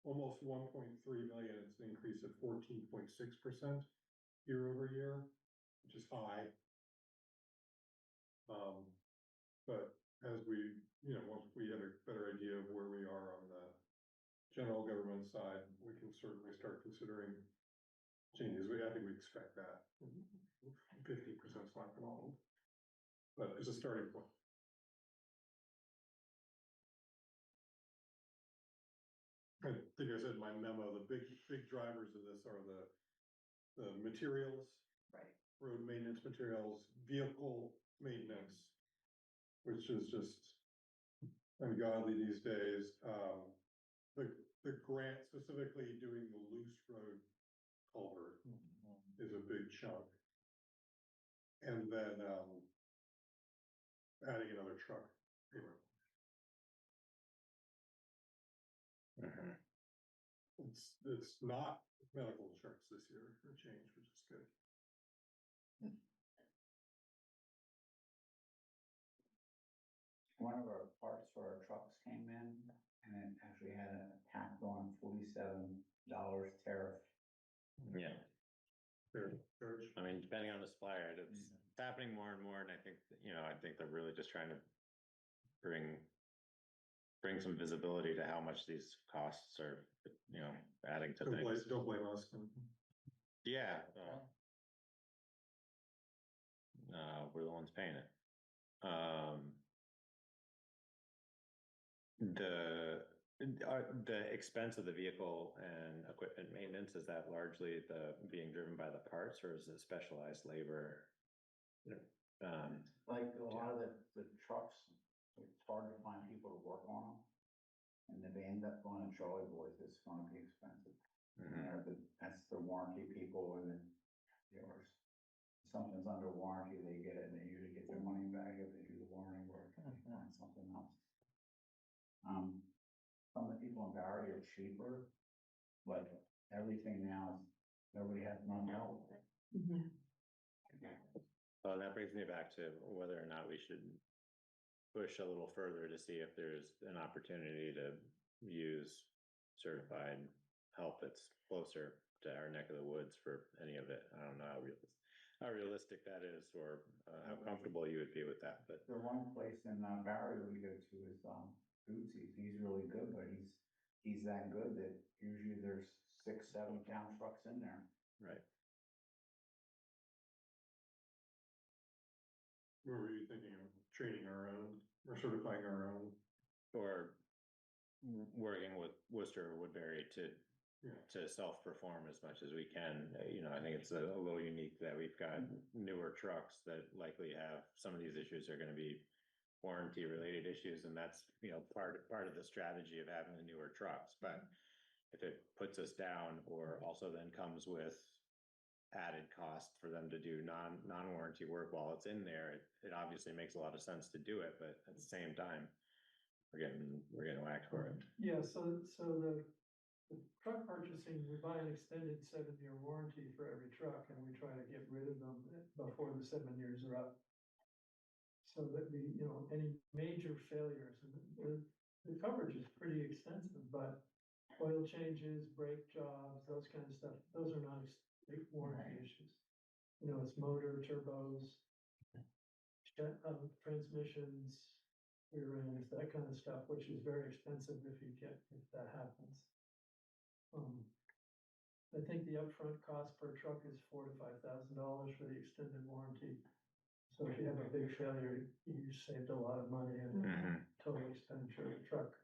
almost 1.3 million. It's an increase of 14.6% year over year, which is high. But as we, once we have a better idea of where we are on the general government side, we can certainly start considering changes. I think we expect that. 50% is not gonna hold. But it's a starting point. I think I said in my memo, the big drivers of this are the materials, Right. road maintenance materials, vehicle maintenance, which is just ungodly these days. The grant specifically doing the loose road culvert is a big chunk. And then, adding another truck. Anyway, Mhm. it's not medical insurance this year for a change, which is good. One of our parts for our trucks came in and it actually had a tacked on $47 tariff. Yeah, Fair, George. I mean, depending on the supplier, it's happening more and more, and I think, I think they're really just trying to bring some visibility to how much these costs are, adding to things. Don't blame us. Yeah. We're the ones paying it. The expense of the vehicle and equipment maintenance, is that largely being driven by the parts, or is it specialized labor? Like a lot of the trucks, it's hard to find people to work on them. And if they end up going to trolley boys, it's gonna be expensive. That's the warranty people and then yours. Something's under warranty, they get it and they usually get their money back if they do the warranty work and they find something else. Some of the people in Barry are cheaper, but everything now is, nobody has money out. Well, that brings me back to whether or not we should push a little further to see if there's an opportunity to use certified help that's closer to our neck of the woods for any of it. I don't know how realistic that is, or how comfortable you would be with that, but. The one place in Barry we go to is Bootsy's. He's really good, but he's that good that usually there's 6-7 town trucks in there. Right. Where were you thinking of training our own or certifying our own? Or working with Worcester or Woodbury to self-perform as much as we can. I think it's a little unique that we've got newer trucks that likely have, some of these issues are gonna be warranty related issues, and that's, part of the strategy of having the newer trucks. But if it puts us down, or also then comes with added cost for them to do non-warranty work while it's in there, it obviously makes a lot of sense to do it, but at the same time, we're getting whacked for it. Yeah, so with truck purchasing, we buy an extended 7-year warranty for every truck, and we try to get rid of them before the 7 years are up. So that we, any major failures, and the coverage is pretty extensive, but oil changes, brake jobs, those kind of stuff, those are not big warranty issues. It's motor, turbos, transmissions, rear ends, that kind of stuff, which is very expensive if that happens. I think the upfront cost per truck is $4,000 to $5,000 for the extended warranty. So if you have a big failure, you saved a lot of money and total expenditure of the truck.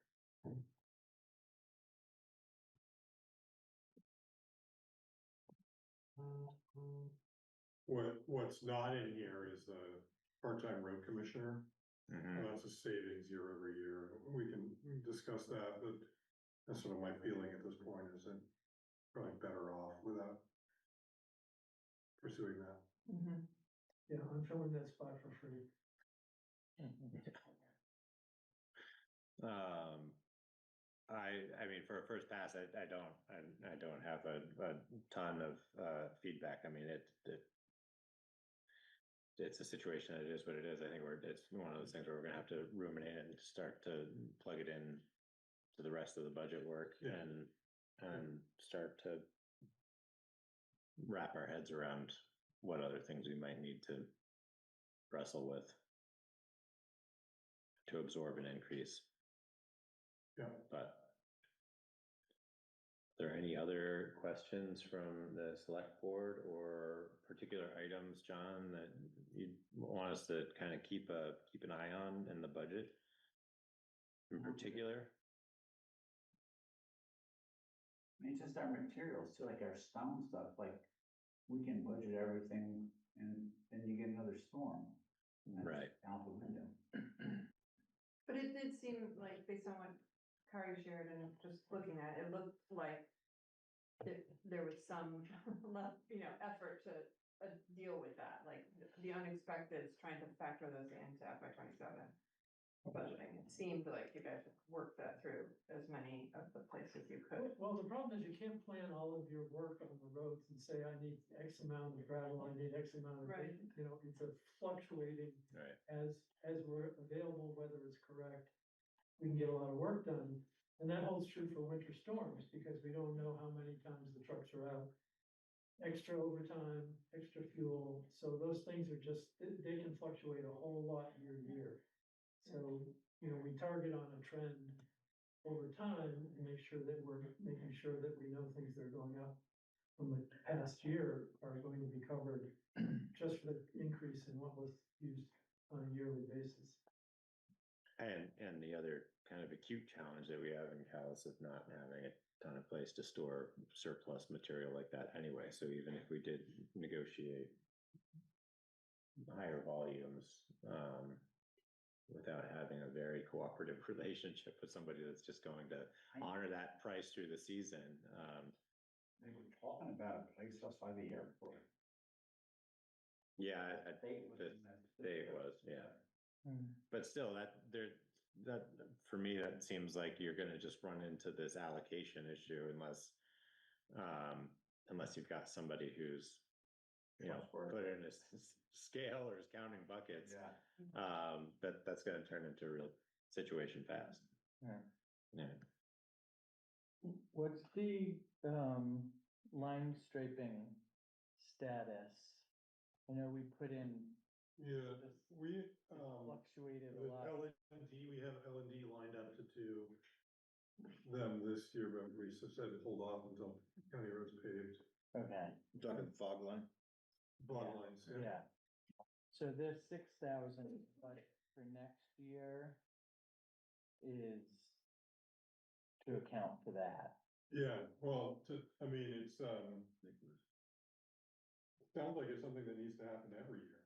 What's not in here is the part-time road commissioner. That's a savings year over year. We can discuss that, but that's sort of my feeling at this point, is that probably better off without pursuing that. Yeah, I'm filling that spot for free. I mean, for a first pass, I don't have a ton of feedback. I mean, it's a situation that it is what it is. I think it's one of those things where we're gonna have to ruminate and start to plug it in to the rest of the budget work and start to wrap our heads around what other things we might need to wrestle with to absorb an increase. Yeah. But are there any other questions from the select board or particular items, John, that you want us to kind of keep an eye on in the budget in particular? I mean, just our materials too, like our stone stuff, like we can budget everything and then you get another storm. and that's Right. Out the window. But it did seem like, based on what Kari shared and just looking at it, it looked like there was some effort to deal with that, like the unexpected, trying to factor those into FY 27 budgeting. It seemed like you guys worked that through as many of the places you could. Well, the problem is you can't plan all of your work on the roads and say, I need X amount of gravel, I need X amount of, Right. It's a fluctuating Right. as we're available, whether it's correct, we can get a lot of work done. And that holds true for winter storms, because we don't know how many times the trucks are out. Extra overtime, extra fuel, so those things are just, they can fluctuate a whole lot year to year. So, we target on a trend over time and make sure that we're making sure that we know things that are going up from the past year are going to be covered just for the increase in what was used on a yearly basis. And the other kind of acute challenge that we have in Calais is not having a ton of place to store surplus material like that anyway. So even if we did negotiate higher volumes, without having a very cooperative relationship with somebody that's just going to honor that price through the season. They were talking about a place outside the airport. Yeah, State was the in that state was, yeah. But still, that for me, that seems like you're gonna just run into this allocation issue unless you've got somebody who's, put it in a scale or is counting buckets. Yeah. That's gonna turn into a real situation fast. Yeah. What's the, line striping status? I know we put in. Yeah, this- we, it fluctuated a with lot. L&D, we have L&D lined up to do them this year, but we said to hold off until county roads paved. Okay. Talking fog line? Bottom Yeah. lines, Yeah. So this 6,000 budget for next year is to account for that. Yeah, well, it's, sounds like it's something that needs to happen every year.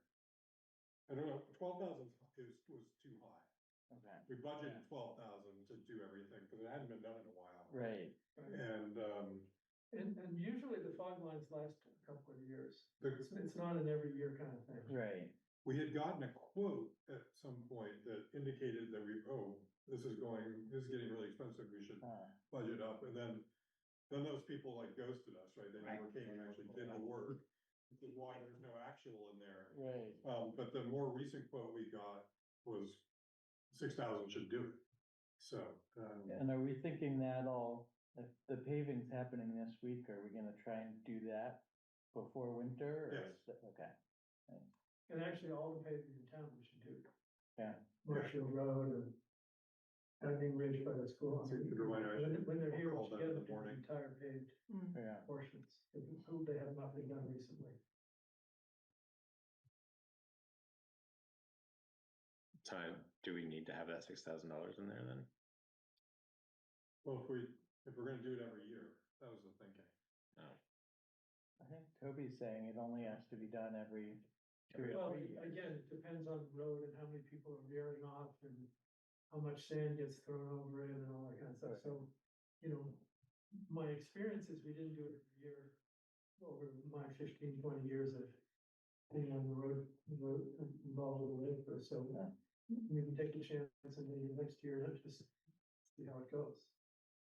I don't know, 12,000 was too high. Okay. We budgeted 12,000 to do everything, because it hadn't been done in a while. Right. And, And usually the fog lines last a couple of years. the, It's not an every year kind of thing. Right. we had gotten a quote at some point that indicated that this is getting really expensive, we should Huh. budget up, and then then those people like ghosted us, right? They never Right. came and actually did the work, which is why there's no actual in there. Right. But the more recent quote we got was 6,000 should do it. So, And are we thinking that if the paving's happening this week, are we gonna try and do that before winter? Or Yes. Okay, And actually, all the paving in town we should do. yeah, Marshfield Road and Dunning Ridge by the school. So you could remind us, When they're here, we I'll call should them get in them the to the morning. entire paved yeah. portions, who they have not been done recently. Time, do we need to have that $6,000 in there then? well, if we're gonna do it every year, that was the thinking. No. I think Toby's saying it only has to be done every 2 or Well, 3 years. again, it depends on the road and how many people are veering off and how much sand gets thrown over it and all that kind of stuff. So, you know, my experience is we didn't do it every year over my 15, 20 years of being on the road involved with the labor. So we can take a chance and maybe next year, just see how it goes.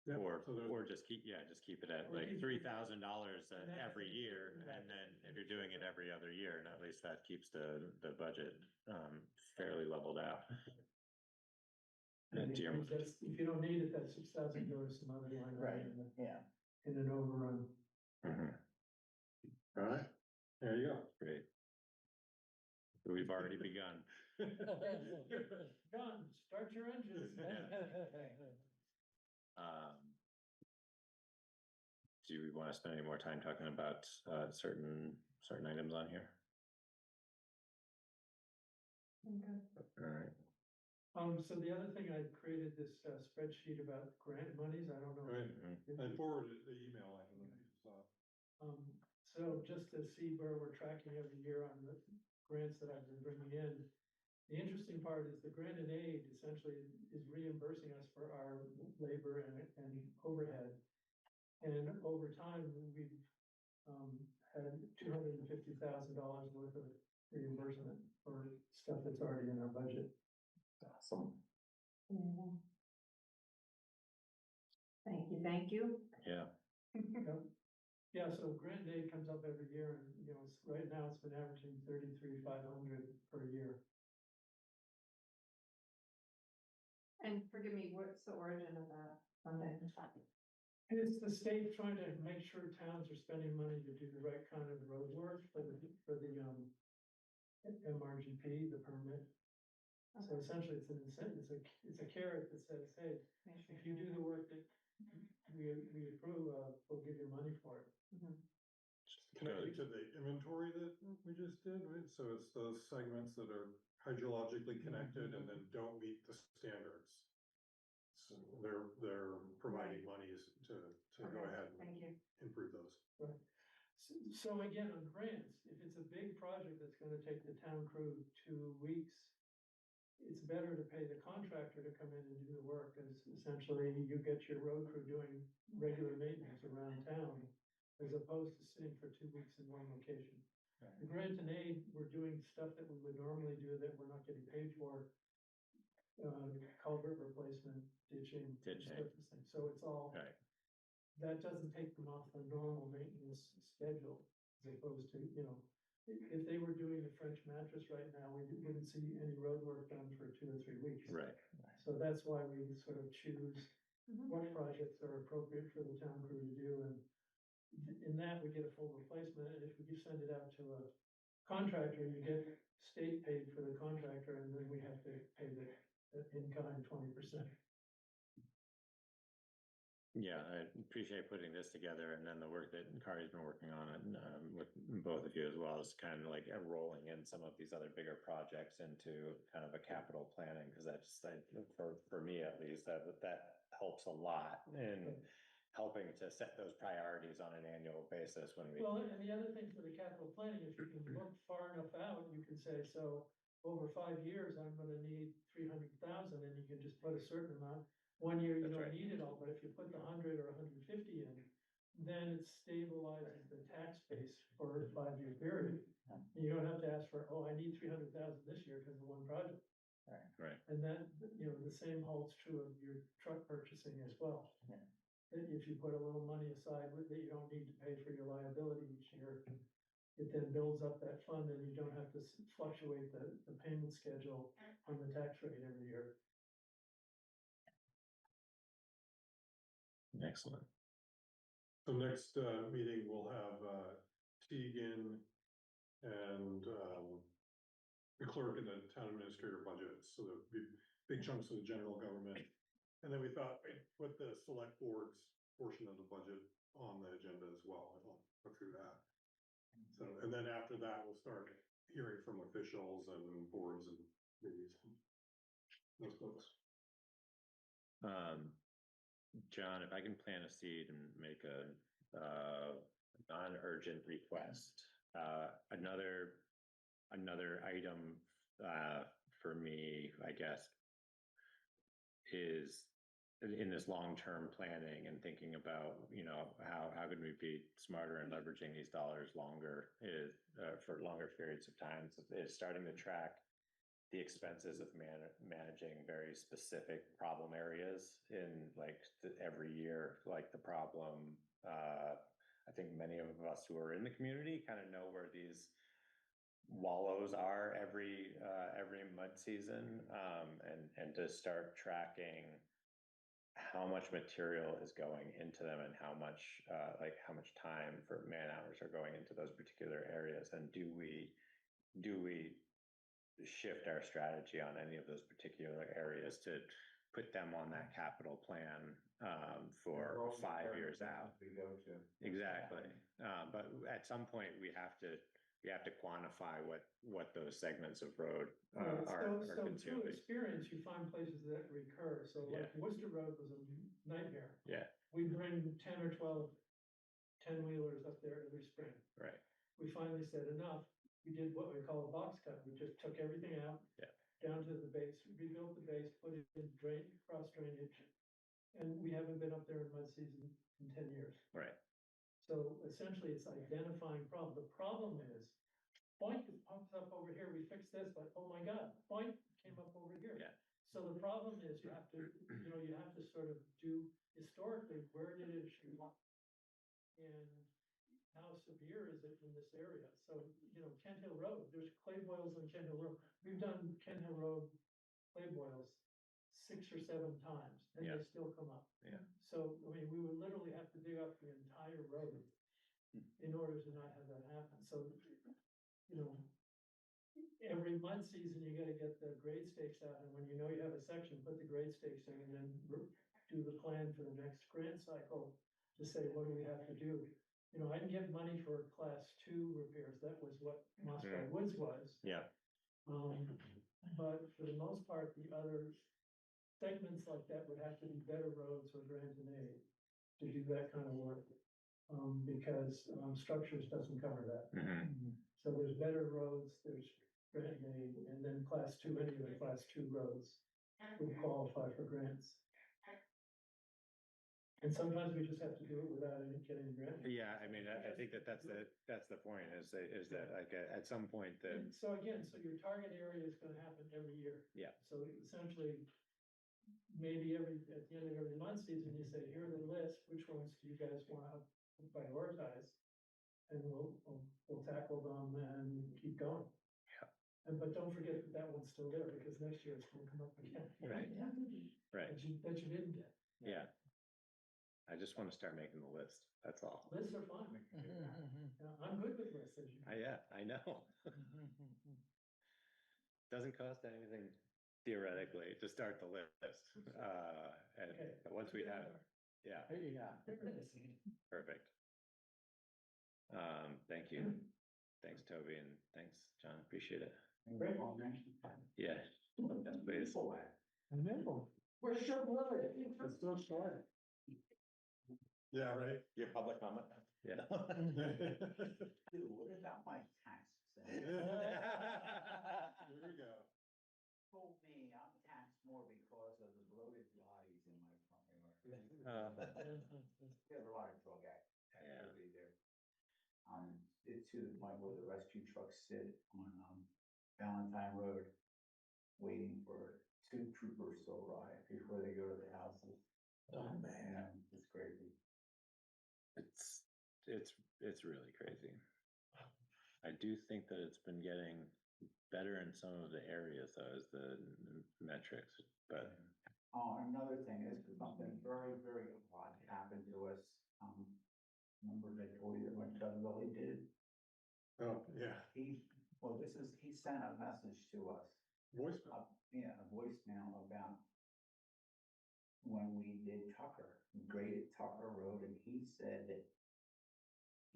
Yeah, Or, so there's- or just keep it at Or like keep- $3,000 And that's- every year, and then if you're doing it every other year, and at least that keeps the budget, fairly leveled out. And Jim, If you don't need it, that 6,000 goes to some other line. Right, item yeah. In an overrun. mhm, All right, there you go. great. We've already begun. John, start your engines. Do we want to spend any more time talking about certain items on here? All right. So the other thing, I created this spreadsheet about grant monies, I don't know. Right. if- I forwarded the email, I don't know if you saw. So just to see where we're tracking every year on the grants that I've been bringing in. The interesting part is the grant and aid essentially is reimbursing us for our labor and overhead. And over time, we've had $250,000 worth of reimbursement for stuff that's already in our budget. Awesome. Thank you. Yeah. Yeah, so grant aid comes up every year and, you know, right now it's been averaging 33,500 per year. And forgive me, what's the origin of that funding? It's the state trying to make sure towns are spending money to do the right kind of road work for the MRGP, the permit. So essentially, it's an incentive, it's a carrot that says, hey, if you do the work that we approve, we'll give you money for it. Connected to the inventory that we just did, right? So it's those segments that are hydrologically connected and then don't meet the standards. So they're providing monies to go ahead and Thank you. improve those. So again, on grants, if it's a big project that's gonna take the town crew 2 weeks, it's better to pay the contractor to come in and do the work, because essentially you get your road crew doing regular maintenance around town, as opposed to sitting for 2 weeks in one location. The grant and aid, we're doing stuff that we would normally do that we're not getting paid for. Culvert replacement, ditching. surface thing. So it's all, Right. that doesn't take them off the normal maintenance schedule, as opposed to, you know, if they were doing the French mattress right now, we wouldn't see any road work done for 2 or 3 weeks. Right. So that's why we sort of choose what projects are appropriate for the town crew to do, and in that, we get a full replacement, and if we send it out to a contractor, you get state paid for the contractor, and then we have to pay the in-kind 20%. Yeah, I appreciate putting this together, and then the work that Kari's been working on it, with both of you as well, is kind of like rolling in some of these other bigger projects into kind of a capital planning, because that's, for me at least, that helps a lot in helping to set those priorities on an annual basis when we. Well, and the other thing for the capital planning, if you can look far enough out, you can say, so over 5 years, I'm gonna need 300,000, and you can just put a certain amount. 1 year, you That's don't right. need it all, but if you put the 100 or 150 in, then it stabilizes the tax base for a 5-year period. You don't have to ask for, oh, I need 300,000 this year because of one project. Right. And that, you know, the same holds true of your truck purchasing as well. Yeah. that if you put a little money aside with that you don't need to pay for your liability each year, it then builds up that fund and you don't have to fluctuate the payment schedule on the tax rate every year. Excellent. So next, meeting, we'll have, Teagan and, the clerk and the town administrator budgets, so there'll be big chunks of the general government. And then we thought we'd put the select board's portion of the budget on the agenda as well, and I'll go through that. So, and then after that, we'll start hearing from officials and boards and committees. Those folks. John, if I can plant a seed and make a non-urgent request, another item for me, I guess, is in this long-term planning and thinking about, how can we be smarter in leveraging these dollars longer is for longer periods of time. So it's starting to track the expenses of managing very specific problem areas in every year, like the problem. I think many of us who are in the community kind of know where these wallows are every mud season, and to start tracking how much material is going into them and how much time for man hours are going into those particular areas, and do we shift our strategy on any of those particular areas to put them on that capital plan for 5 years out. We go to. Exactly. But at some point we have to quantify what those segments of road are So through consuming. experience, you find places that recur. So like Worcester Road was a nightmare. Yeah, We bring 10 or 12 10-wheelers up there every spring. right. We finally said enough. We did what we call a box cut. We just took everything out. Yeah. Down to the base, rebuilt the base, put it in cross drainage. And we haven't been up there in mud season in 10 years. Right. So essentially it's identifying problem. The problem is, boink, it pops up over here, we fixed this, but oh my God, boink, came up over here. Yeah. So the problem is you have to, you have to sort of do historically, where did it shoot up? And how severe is it in this area? So, Kent Hill Road, there's clay boils on Kent Hill Road. We've done Kent Hill Road clay boils 6 or 7 times, and Yeah. they still come up. Yeah. So, I mean, we would literally have to dig up the entire road in order to not have that happen. So, every mud season, you gotta get the grade stakes out, and when you know you have a section, put the grade stakes in, and then do the plan for the next grant cycle to say, what do we have to do? I can get money for class 2 repairs. That was what Mossback Woods was. Yeah. But for the most part, the other segments like that would have to be better roads or grant and aid to do that kind of work. Because structures doesn't cover that. Mhm. So there's better roads, there's grant and aid, and then class 2, any of the class 2 roads would qualify for grants. And sometimes we just have to do it without getting a grant. Yeah, I mean, I think that's the point is that like at some point And so again, so your target area is gonna happen every year. Yeah. So essentially, maybe at the end of every month season, you say, here are the list, which ones do you guys wanna prioritize? And we'll tackle them and keep going. Yeah. But don't forget that one's still there, because next year it's gonna come up again. Right. That you didn't get. Yeah. I just want to start making the list. That's all. Lists are fun. I'm good with lists, as you know. Yeah, I know. Doesn't cost anything theoretically to start the list. And Okay. once we have, yeah, perfect. Thank you. Thanks, Toby, and thanks, John. Appreciate it. Great. Yeah. Yes, please. We're so good. It's so short. Yeah, right. Your public comment? Yeah. Dude, what about my taxes? Here we go. Told me I'm taxed more because of the bloated bodies in my front yard. There's a lot of drug activity there. It's where the rescue trucks sit on Valentine Road, waiting for 2 troopers to arrive before they go to the houses. Oh, man. It's crazy. It's really crazy. I do think that it's been getting better in some of the areas though, as the metrics, but Oh, another thing is something very, very odd happened to us. Remember that told you what Doug Lilly did? Oh, yeah, He sent a message to us. voicemail. Yeah, a voicemail about when we did Tucker, graded Tucker Road, and he said that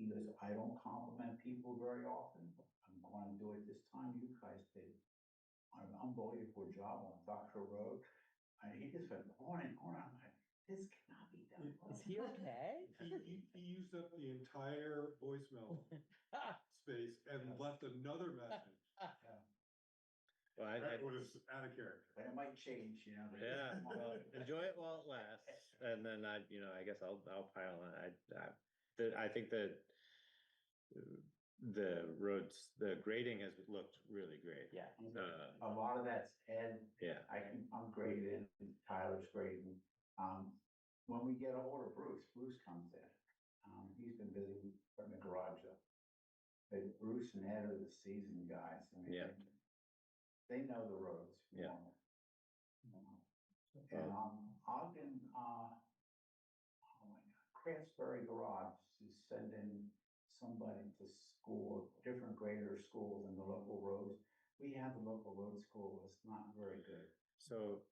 he goes, I don't compliment people very often. I'm going to do it this time. You guys did an unbelievable job on Tucker Road. And he just went on and on. I'm like, this cannot be done. Is he okay? He used up the entire voicemail space and left another message. well, That was out of character. But it might change, you know. yeah, well, enjoy it while it lasts, and then I guess I'll pile on. I think that the roads, the grading has looked really great. Yeah. A lot of that's Ed. Yeah, I'm grading, Tyler's grading. When we get a hold of Bruce comes in. He's been busy putting the garage up. But Bruce and Ed are the seasoned guys. I mean, Yeah. They know the roads. Yeah. And Ogden, oh my God, Craftsbury Garage is sending somebody to school, different grader schools in the local roads. We have a local road school, it's not very good. so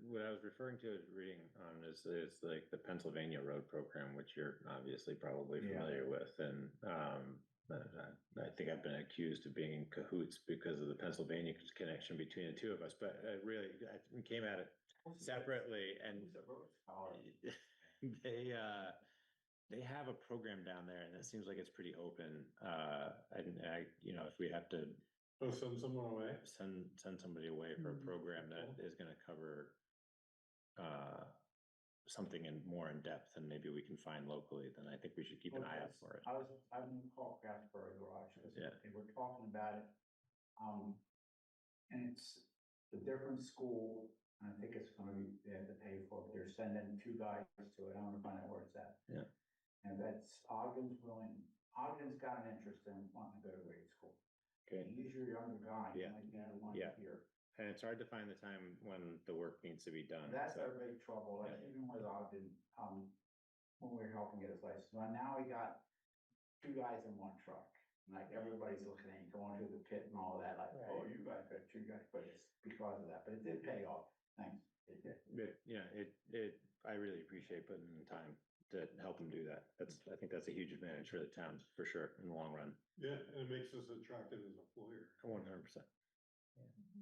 what I was referring to reading on is like the Pennsylvania road program, which you're obviously probably Yeah. familiar with, and I think I've been accused of being in cahoots because of the Pennsylvania connection between the two of us, but really, I came at it separately, and Who's a road scholar? they have a program down there, and it seems like it's pretty open. And if we have to Oh, send someone away? send somebody away for a program that is going to cover something more in depth than maybe we can find locally, then I think we should keep an eye out for it. I'm gonna call Craftsbury Garage, because Yeah. they were talking about it. And it's a different school, and I think it's gonna be, they have to pay for it, they're sending 2 guys to it, I'm gonna find out where it's at. Yeah. And that's, Ogden's got an interest in wanting to go to grade school. Okay. He's your younger guy, he Yeah. might be the one Yeah. here. And it's hard to find the time when the work needs to be done. That's so- our big trouble, like even with Ogden, when we were helping get his license, well, now we got 2 guys in 1 truck. Like everybody's looking at you going through the pit and all that, like, oh, Right. you guys got 2 guys, but it's because of that, but it did pay off, thanks. It did. But I really appreciate putting in the time to help them do that. I think that's a huge advantage for the town, for sure, in the long run. Yeah, and it makes us attractive as a employer. 100%.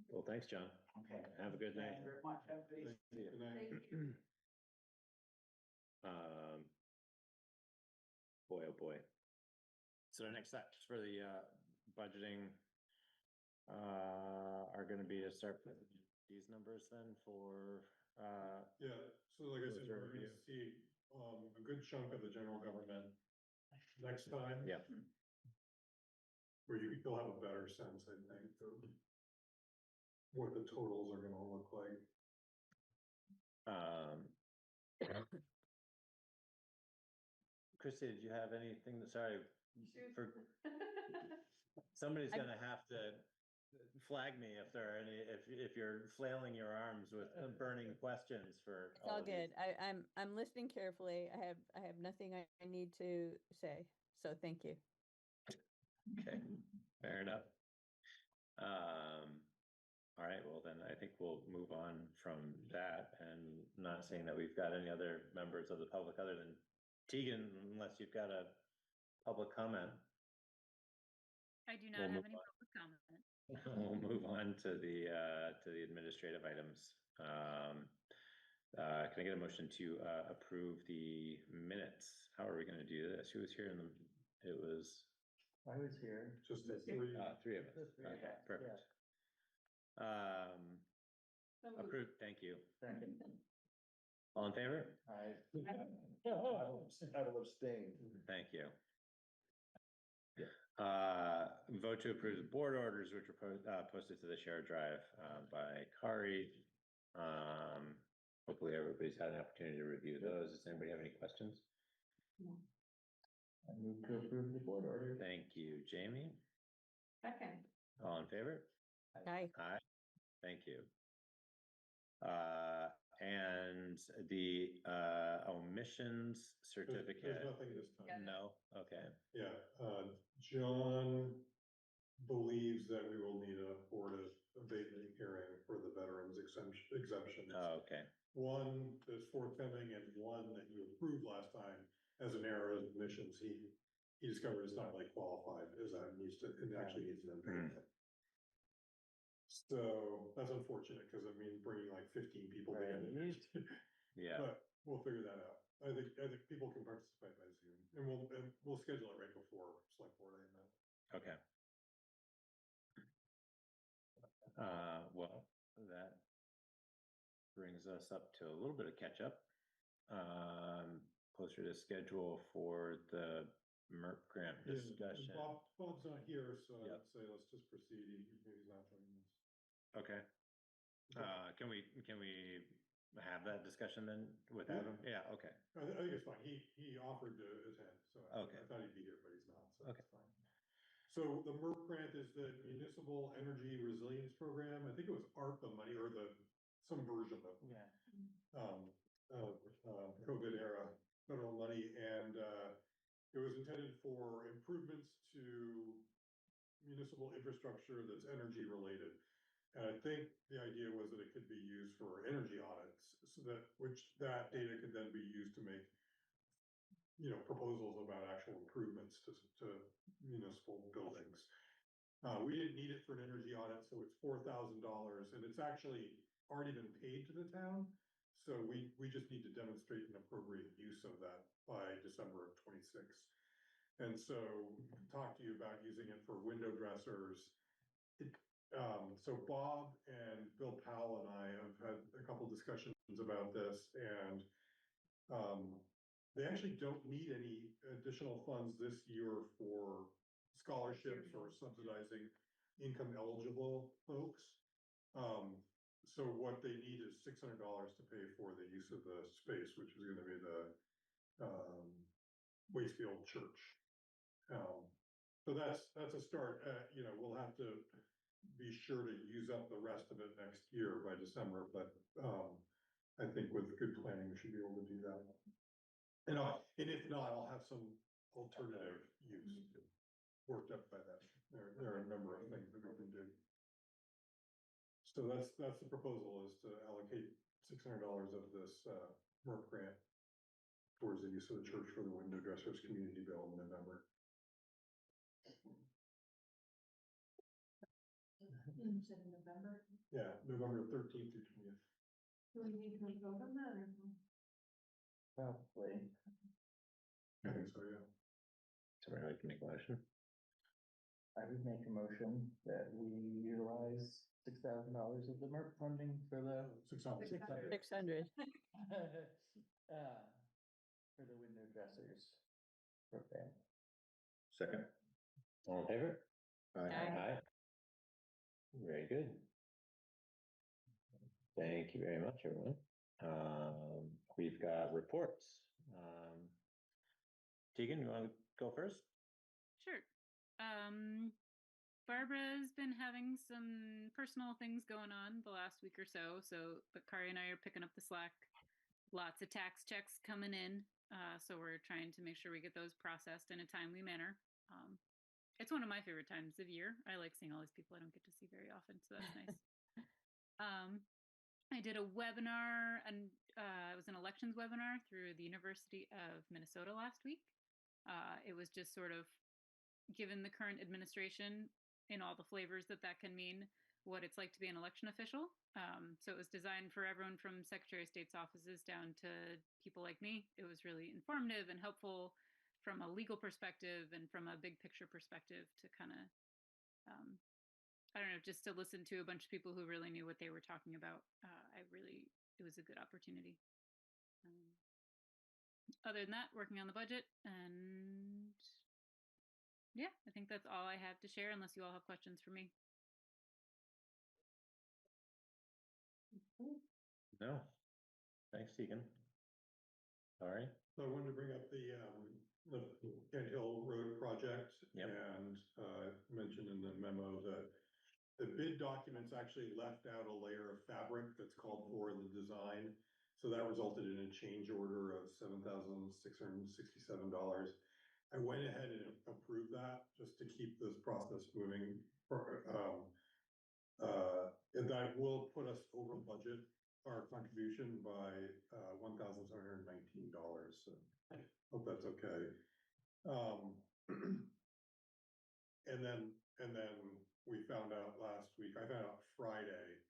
Well, thanks, John. Okay. Have a good night. Thank you very much, everybody. See ya. Good night. Thank you. Boy, oh boy. So the next steps for the budgeting are going to be to start putting these numbers then for Yeah, so like I said, Those are we're gonna review. see, a good chunk of the general government next time. yeah. Where you'll have a better sense, I think, of what the totals are gonna look like. Christie, did you have anything that, sorry, Shoot. for, somebody's I'm- gonna have to flag me if there are any, if you're flailing your arms with burning questions for It's all of these. good. I'm listening carefully. I have nothing I need to say, so thank you. Okay, fair enough. All right, well then I think we'll move on from that, and not saying that we've got any other members of the public other than Tegan, unless you've got a public comment. I do We'll not move have any on. public comment. We'll move on to the administrative items. Can I get a motion to approve the minutes? How are we gonna do this? Who was here in the, it was I was here. Just the 3. 3 of us. Just three of Okay, us, perfect. So moved. Approved, thank you. Second. All in favor? I I will abstain. Thank you. Vote to approve the board orders, which were posted to the shared drive by Kari. hopefully everybody's had an opportunity to review those. Does anybody have any questions? I move to approve the board order. Thank you, Jamie. Second. All in favor? Aye. Aye, thank you. And the omissions There's certificate, nothing this time. no, okay, Yeah, John believes that we will need a Board of Abatement hearing for the veterans exemptions. oh, okay, One that's forthcoming and one that you approved last time as an error of admissions. He discovered it's not really qualified as that needs to, it actually needs an abatement. So that's unfortunate because I mean, bringing like 15 people Right. together. yeah, But we'll figure that out. I think people can participate by Zoom and we'll schedule it right before select board. I know. okay. Well, that brings us up to a little bit of catch up. Closer to schedule for the MERP grant Yeah, and discussion. Bob's not here, so Yep. I'd say let's just proceed. He's not joining us. Okay. Can we have that discussion then with Yeah. Adam? Yeah, okay. I think it's fine. He offered to attend, so Okay. I thought he'd be here, but he's not, so Okay. it's fine. So the MERP grant is the Municipal Energy Resilience Program. I think it was ARPA money or some version of Yeah. COVID era federal money, and it was intended for improvements to municipal infrastructure that's energy related. And I think the idea was that it could be used for energy audits, so that data could then be used to make, proposals about actual improvements to municipal buildings. We didn't need it for an energy audit, so it's $4,000, and it's actually already been paid to the town. So we just need to demonstrate an appropriate use of that by December of '26. And so talk to you about using it for window dressers. So Bob and Bill Powell and I have had a couple discussions about this, and they actually don't need any additional funds this year for scholarships or subsidizing income eligible folks. So what they need is $600 to pay for the use of the space, which is going to be the Wastefield Church. So that's a start. We'll have to be sure to use up the rest of it next year by December, but I think with good planning, we should be able to do that. And if not, I'll have some alternative use worked up by then. There are a number of things that we can do. So that's the proposal, is to allocate $600 of this MERP grant towards the use of the church for the window dressers community bill in November. You said in November? Yeah, November 13th through 20th. Do we need to vote on that or? Probably. I think so, yeah. Somebody like to make a motion? I would make a motion that we utilize $6,000 of the MERP funding for the 600. 600. for the window dressers program. Second. All in favor? Aye. Very good. Thank you very much, everyone. We've got reports. Tegan, you want to go first? Sure. Barbara's been having some personal things going on the last week or so, but Kari and I are picking up the slack. Lots of tax checks coming in, so we're trying to make sure we get those processed in a timely manner. It's one of my favorite times of year. I like seeing all these people I don't get to see very often, so that's nice. I did a webinar, and it was an elections webinar through the University of Minnesota last week. It was just sort of, given the current administration in all the flavors that can mean, what it's like to be an election official. So it was designed for everyone from Secretary of State's offices down to people like me. It was really informative and helpful from a legal perspective and from a big picture perspective to kind of, I don't know, just to listen to a bunch of people who really knew what they were talking about. It was a good opportunity. Other than that, working on the budget, and yeah, I think that's all I have to share, unless you all have questions for me. No. Thanks, Deacon. All right, So I wanted to bring up the Kent Hill Road project. Yep. And, mentioned in the memo that the bid documents actually left out a layer of fabric that's called for in the design. So that resulted in a change order of $7,667. I went ahead and approved that just to keep this process moving. And that will put us over budget, our contribution by $1,719. So hope that's okay. And then we found out last week, I found out Friday,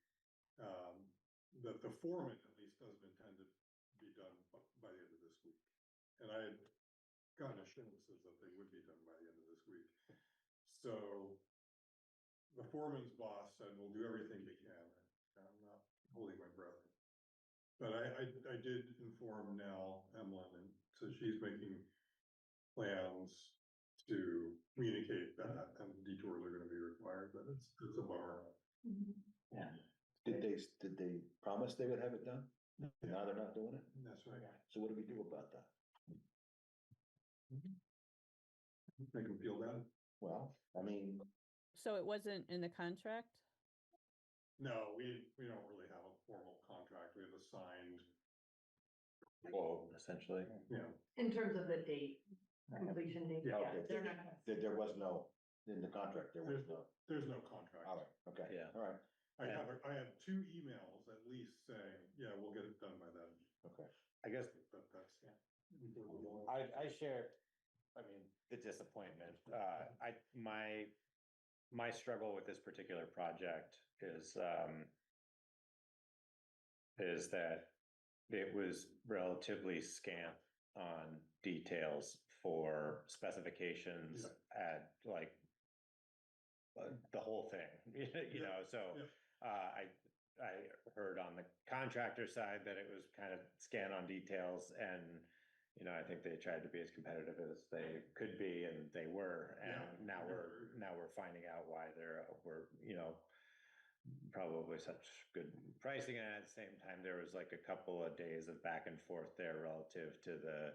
that the foreman at least doesn't intend to be done by the end of this week. And I had gotten assurances that they would be done by the end of this week. So the foreman's boss said, we'll do everything we can. I'm not holding my breath. But I did inform now Emlyn, and so she's making plans to communicate that, and detours are gonna be required, but it's a bummer. Yeah. Did they promise they would have it done? Now they're not doing it? That's right. So what do we do about that? Make them feel bad? Well, I mean, So it wasn't in the contract? No, we don't really have a formal contract. We have a signed, well, essentially, In terms of the date, completion date, Yeah, yeah, okay. they're not gonna. there was no, in the contract, there was no, there's no contract. all right, okay. Yeah. All right, I have 2 emails at least saying, yeah, we'll get it done by then. okay. I guess But that's. I share, I mean, the disappointment. My struggle with this particular project is that it was relatively scant on details for specifications at like the whole thing, you know, so I heard on the contractor side that it was kind of scant on details, and you know, I think they tried to be as competitive as they could be, and they were, and now we're finding out why there were, you know, probably such good pricing, and at the same time, there was like a couple of days of back and forth there relative to the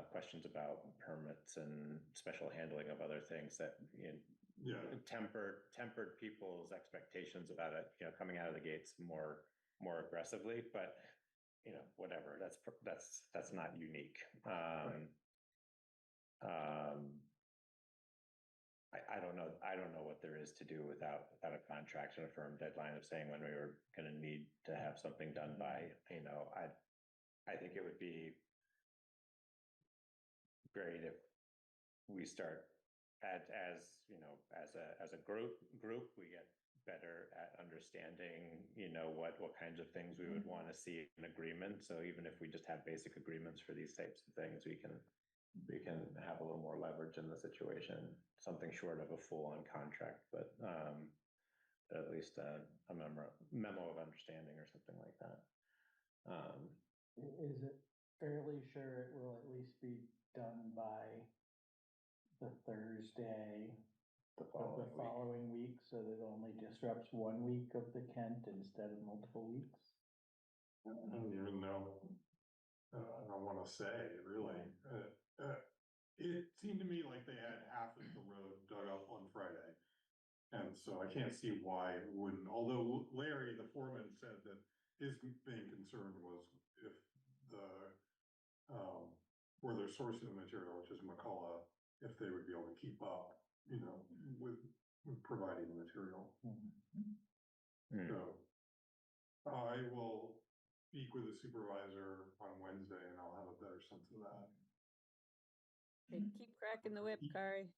questions about permits and special handling of other things that, you know, tempered people's expectations about it, you know, coming out of the gates more aggressively, but you know, whatever, that's not unique. I don't know what there is to do without a contract and a firm deadline of saying when we were gonna need to have something done by. You know, I think it would be great if we start as you know, as a group, we get better at understanding, you know, what kinds of things we would want to see in agreement. So even if we just have basic agreements for these types of things, we can have a little more leverage in the situation, something short of a full-on contract, but at least a memo of understanding or something like that. Is it fairly sure it will at least be done by the Thursday The of the following week, so that it only disrupts 1 week of the Kent instead of multiple weeks? I don't even know. I don't want to say, really. It seemed to me like they had half of the road dug up on Friday. And so I can't see why it wouldn't, although Larry, the foreman, said that his main concern was if where they're sourcing the material, which is McCullough, if they would be able to keep up, you know, with providing the material. So I will speak with the supervisor on Wednesday and I'll have a better sense of that. Okay, keep cracking the whip, Kari.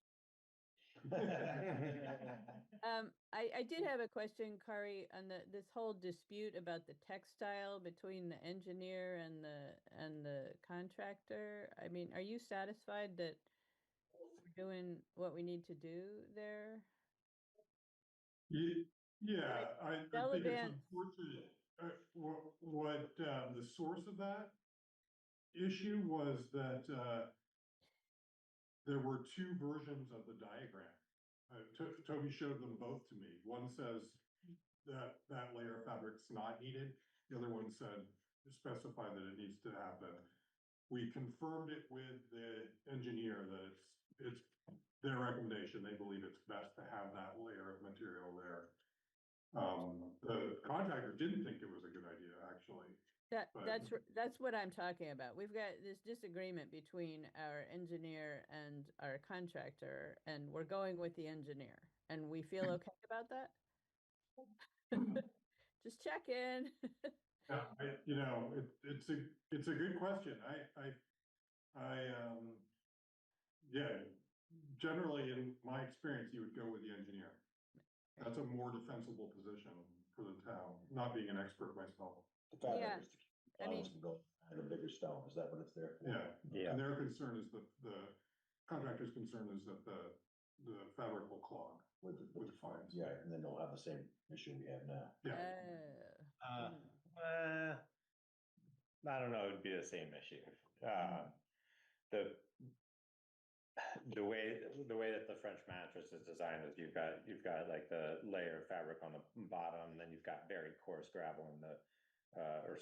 I did have a question, Kari, on this whole dispute about the textile between the engineer and the contractor. I mean, are you satisfied that we're doing what we need to do there? Yeah, I think it's Relevant. unfortunate. What the source of that issue was that there were 2 versions of the diagram. Toby showed them both to me. One says that layer of fabric's not needed. The other one said specify that it needs to happen. We confirmed it with the engineer that it's their recommendation. They believe it's best to have that layer of material there. The contractor didn't think it was a good idea, actually. That's what I'm talking about. We've got this disagreement between our engineer and our contractor, and we're going with the engineer, and we feel okay about that? Just check in. Yeah, it's a good question. Yeah, generally in my experience, you would go with the engineer. That's a more defensible position for the town, not being an expert myself. The fact Yeah, that it's the plows can go and a bigger stone, is that what it's there for? Yeah, and their concern is that the contractor's concern is that the fabric will clog with fines. Yeah, and then they'll have the same issue we have now. Yeah. I don't know, it'd be the same issue. The way that the French mattress is designed is you've got like the layer of fabric on the bottom, and then you've got very coarse gravel in the or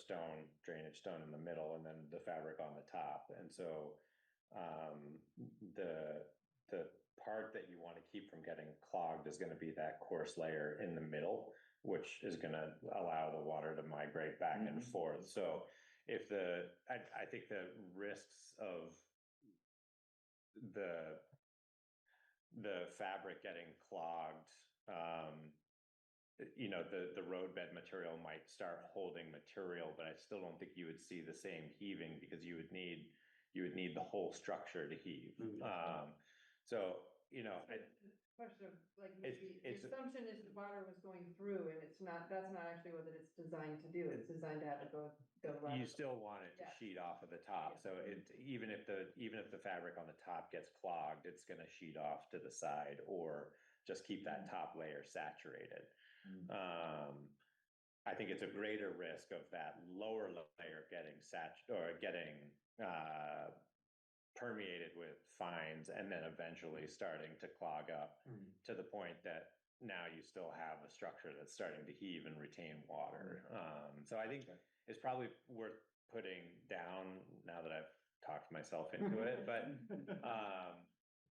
drainage stone in the middle, and then the fabric on the top. And so the part that you want to keep from getting clogged is going to be that coarse layer in the middle, which is going to allow the water to migrate back and forth. So I think the risks of the fabric getting clogged, the roadbed material might start holding material, but I still don't think you would see the same heaving, because you would need the whole structure to heave. Question of, like, It's- the assumption is the water was going through, and that's not actually what it's designed to do. It's designed to have it go right. You still want it to Yeah. sheet off of the top, so even if the fabric on the top gets clogged, it's going to sheet off to the side, or just keep that top layer saturated. I think it's a greater risk of that lower layer getting permeated with fines, and then eventually starting to clog up to the point that now you still have a structure that's starting to heave and retain water. So I think it's probably worth putting down now that I've talked myself into it. But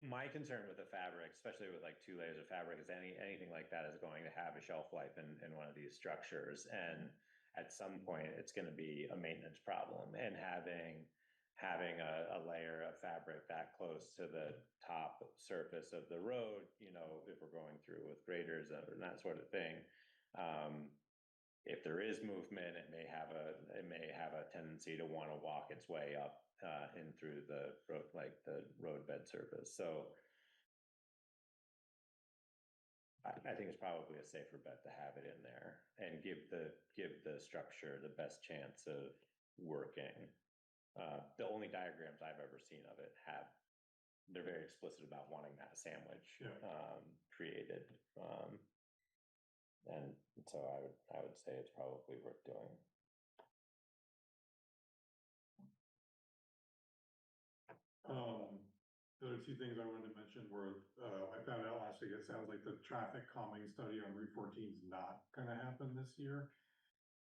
my concern with the fabric, especially with like 2 layers of fabric, is anything like that is going to have a shelf life in one of these structures. And at some point, it's going to be a maintenance problem. And having a layer of fabric that close to the top surface of the road, if we're going through with graders and that sort of thing, if there is movement, it may have a tendency to want to walk its way up in through the roadbed surface. So I think it's probably a safer bet to have it in there and give the structure the best chance of working. The only diagrams I've ever seen of it they're very explicit about wanting that sandwich created. And so I would say it's probably worth doing. The other 2 things I wanted to mention were, I found out last week, it sounds like the traffic calming study on Route 14 is not gonna happen this year.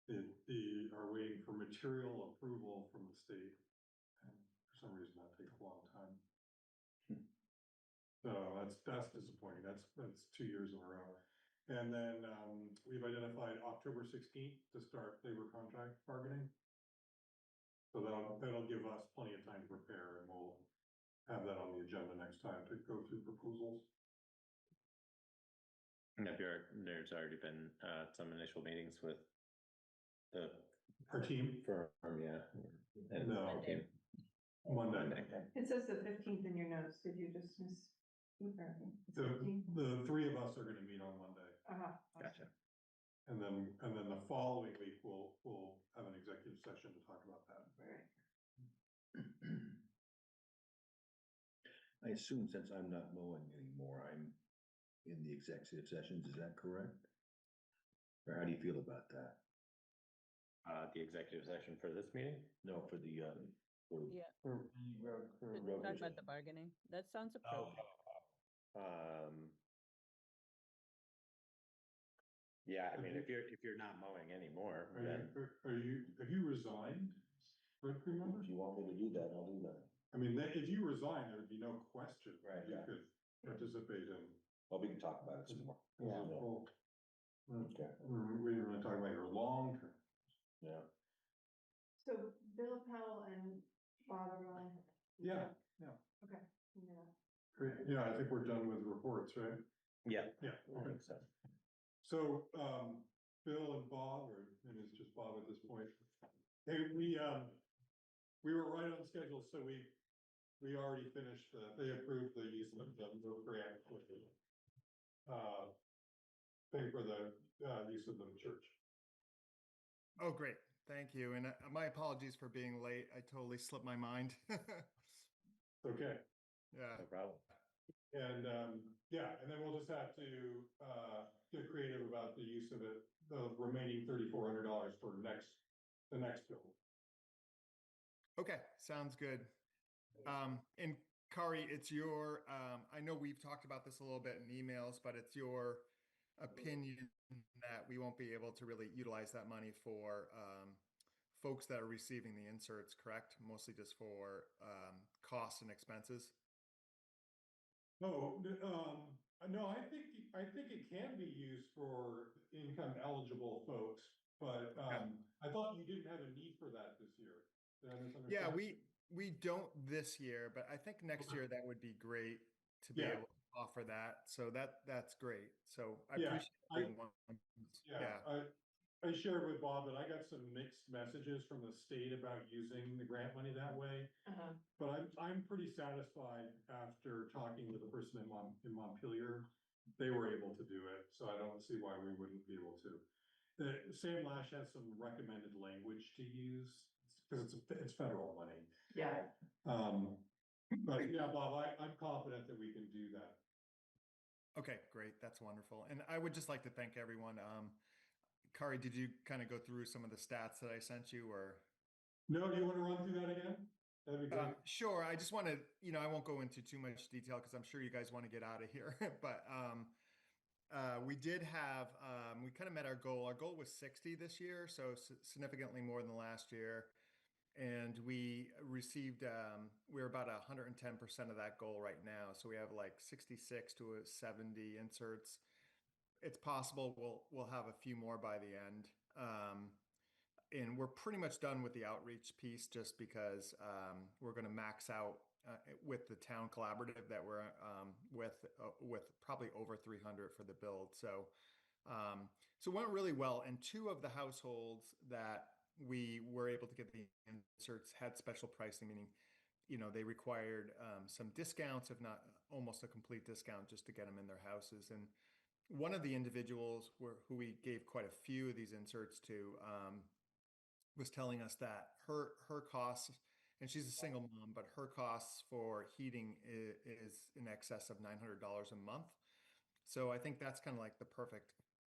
They are waiting for material approval from the state, and for some reason that takes a long time. So that's disappointing. That's 2 years in a row. And then we've identified October 16th to start labor contract bargaining. So that'll give us plenty of time to prepare, and we'll have that on the agenda next time to go through proposals. There's already been some initial meetings with Our team? firm, yeah. And No. our team. Monday. It says the 15th in your notes. Did you just miss? The 3 of us are gonna meet on Monday. Gotcha. And then the following week, we'll have an executive session to talk about that. Right. I assume since I'm not mowing anymore, I'm in the executive sessions, is that correct? Or how do you feel about that? The executive session for this meeting? No, for the, Yeah, For road crew. to talk about the bargaining. That sounds appropriate. Yeah, I mean, if you're not mowing anymore, Are then, have you resigned, road crew member? If you want me to do that, I'll do that. I mean, if you resign, there would be no question. Right, You yeah. could participate in. Well, we can talk about it some more. Yeah. Okay. We were gonna talk about your long term. Yeah. So Bill Pell and Bob are on. Yeah, Okay, yeah. great. Yeah, I think we're done with reports, right? yeah, Yeah. I Okay. think so. So, Bill and Bob, and it's just Bob at this point. Hey, we were right on schedule, so we already finished, they approved the use of the grant for the, thing for the, use of the church. Oh, great. Thank you. And my apologies for being late. I totally slipped my mind. Okay. Yeah. No problem. And, yeah, and then we'll just have to, get creative about the use of it, the remaining $3,400 for the next bill. Okay. Sounds good. And Kari, it's your, I know we've talked about this a little bit in emails, but it's your opinion that we won't be able to really utilize that money for, folks that are receiving the inserts, correct? Mostly just for, costs and expenses. No, no, I think it can be used for income eligible folks, but, I thought you didn't have a need for that this year. Did I misunderstand? Yeah, we don't this year, but I think next year that would be great to be Yeah. able to offer that. So that's great. So I Yeah, appreciate everyone. Yeah, I shared with Bob that I got some mixed messages from the state about using the grant money that way. But I'm pretty satisfied after talking with the person in Montpelier. They were able to do it, so I don't see why we wouldn't be able to. Sam Lash has some recommended language to use, because it's federal money. Yeah. But yeah, Bob, I'm confident that we can do that. Okay, great. That's wonderful. And I would just like to thank everyone. Kari, did you kind of go through some of the stats that I sent you or? No, do you want to run through that again? That'd be great. Sure. I just want to, I won't go into too much detail because I'm sure you guys want to get out of here, but, we did have, we kind of met our goal. Our goal was 60 this year, so significantly more than last year. And we received, we're about 110% of that goal right now. So we have like 66 to 70 inserts. It's possible we'll have a few more by the end. And we're pretty much done with the outreach piece just because we're going to max out with the town collaborative that we're with probably over 300 for the build. So it went really well. And two of the households that we were able to get the inserts had special pricing, meaning they required some discounts, if not almost a complete discount, just to get them in their houses. And one of the individuals who we gave quite a few of these inserts to was telling us that her costs, and she's a single mom, but her costs for heating is in excess of $900 a month. So I think that's kind of like the perfect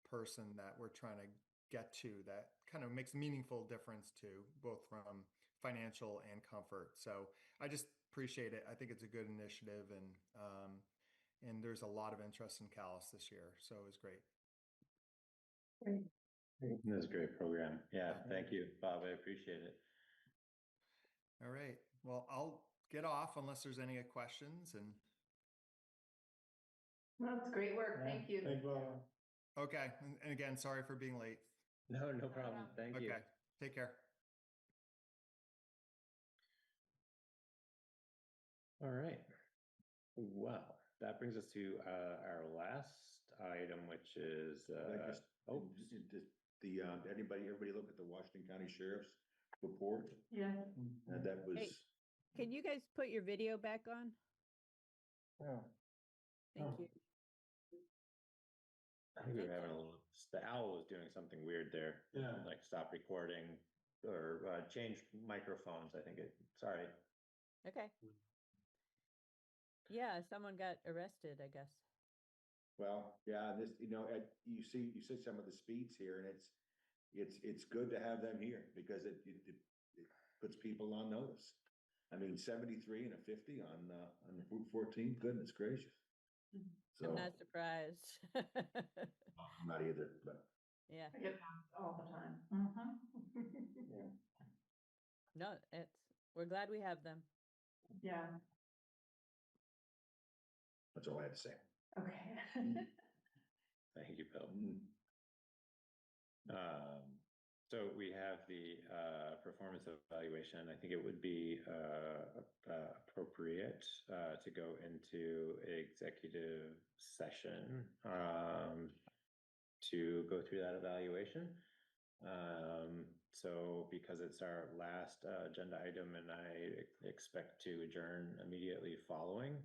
person that we're trying to get to, that kind of makes a meaningful difference to both from financial and comfort. So I just appreciate it. I think it's a good initiative, and there's a lot of interest in Calais this year, so it was great. This is a great program. Yeah, thank you, Bob. I appreciate it. All right. Well, I'll get off unless there's any questions. And That's great work. Thank you. Thank you, Bob. okay. And again, sorry for being late. No problem. Thank you. Okay. Take care. All right. Well, that brings us to our last item, which is Everybody look at the Washington County Sheriff's report? Yeah. And that was. Hey, can you guys put your video back on? Yeah. Thank Oh. you. I think we were having a little. The owl was doing something weird there. Yeah. Like stop recording or change microphones. I think it. Sorry. Okay. Yeah, someone got arrested, I guess. Well, yeah, you see some of the speeds here, and it's good to have them here because it puts people on notice. I mean, 73 and a 50 on Route 14, goodness gracious. So I'm not surprised. I'm not either, but Yeah, I get that all the time. no, we're glad we have them. Yeah, That's all I had to say. okay. Thank you, Bill. Mm. So we have the performance evaluation. I think it would be appropriate to go into executive session to go through that evaluation. So because it's our last agenda item and I expect to adjourn immediately following,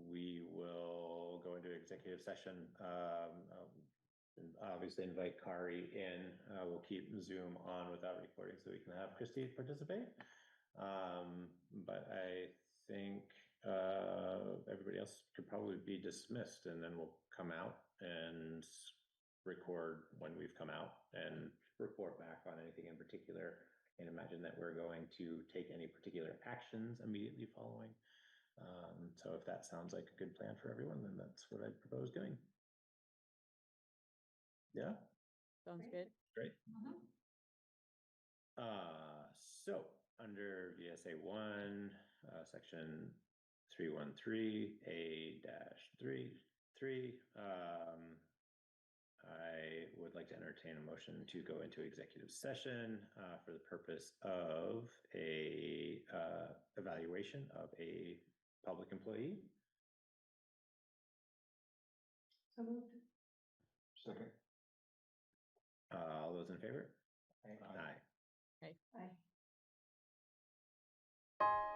we will go into executive session. And obviously invite Kari in. We'll keep Zoom on without recording so we can have Christy participate. But I think everybody else could probably be dismissed, and then we'll come out and record when we've come out and report back on anything in particular. And imagine that we're going to take any particular actions immediately following. So if that sounds like a good plan for everyone, then that's what I'd propose doing. Yeah. Sounds good. Great. So under VSA 1, section 313 A-3, I would like to entertain a motion to go into executive session for the purpose of a evaluation of a public employee. So moved. Second. All those in favor? Aye. Aye. Aye.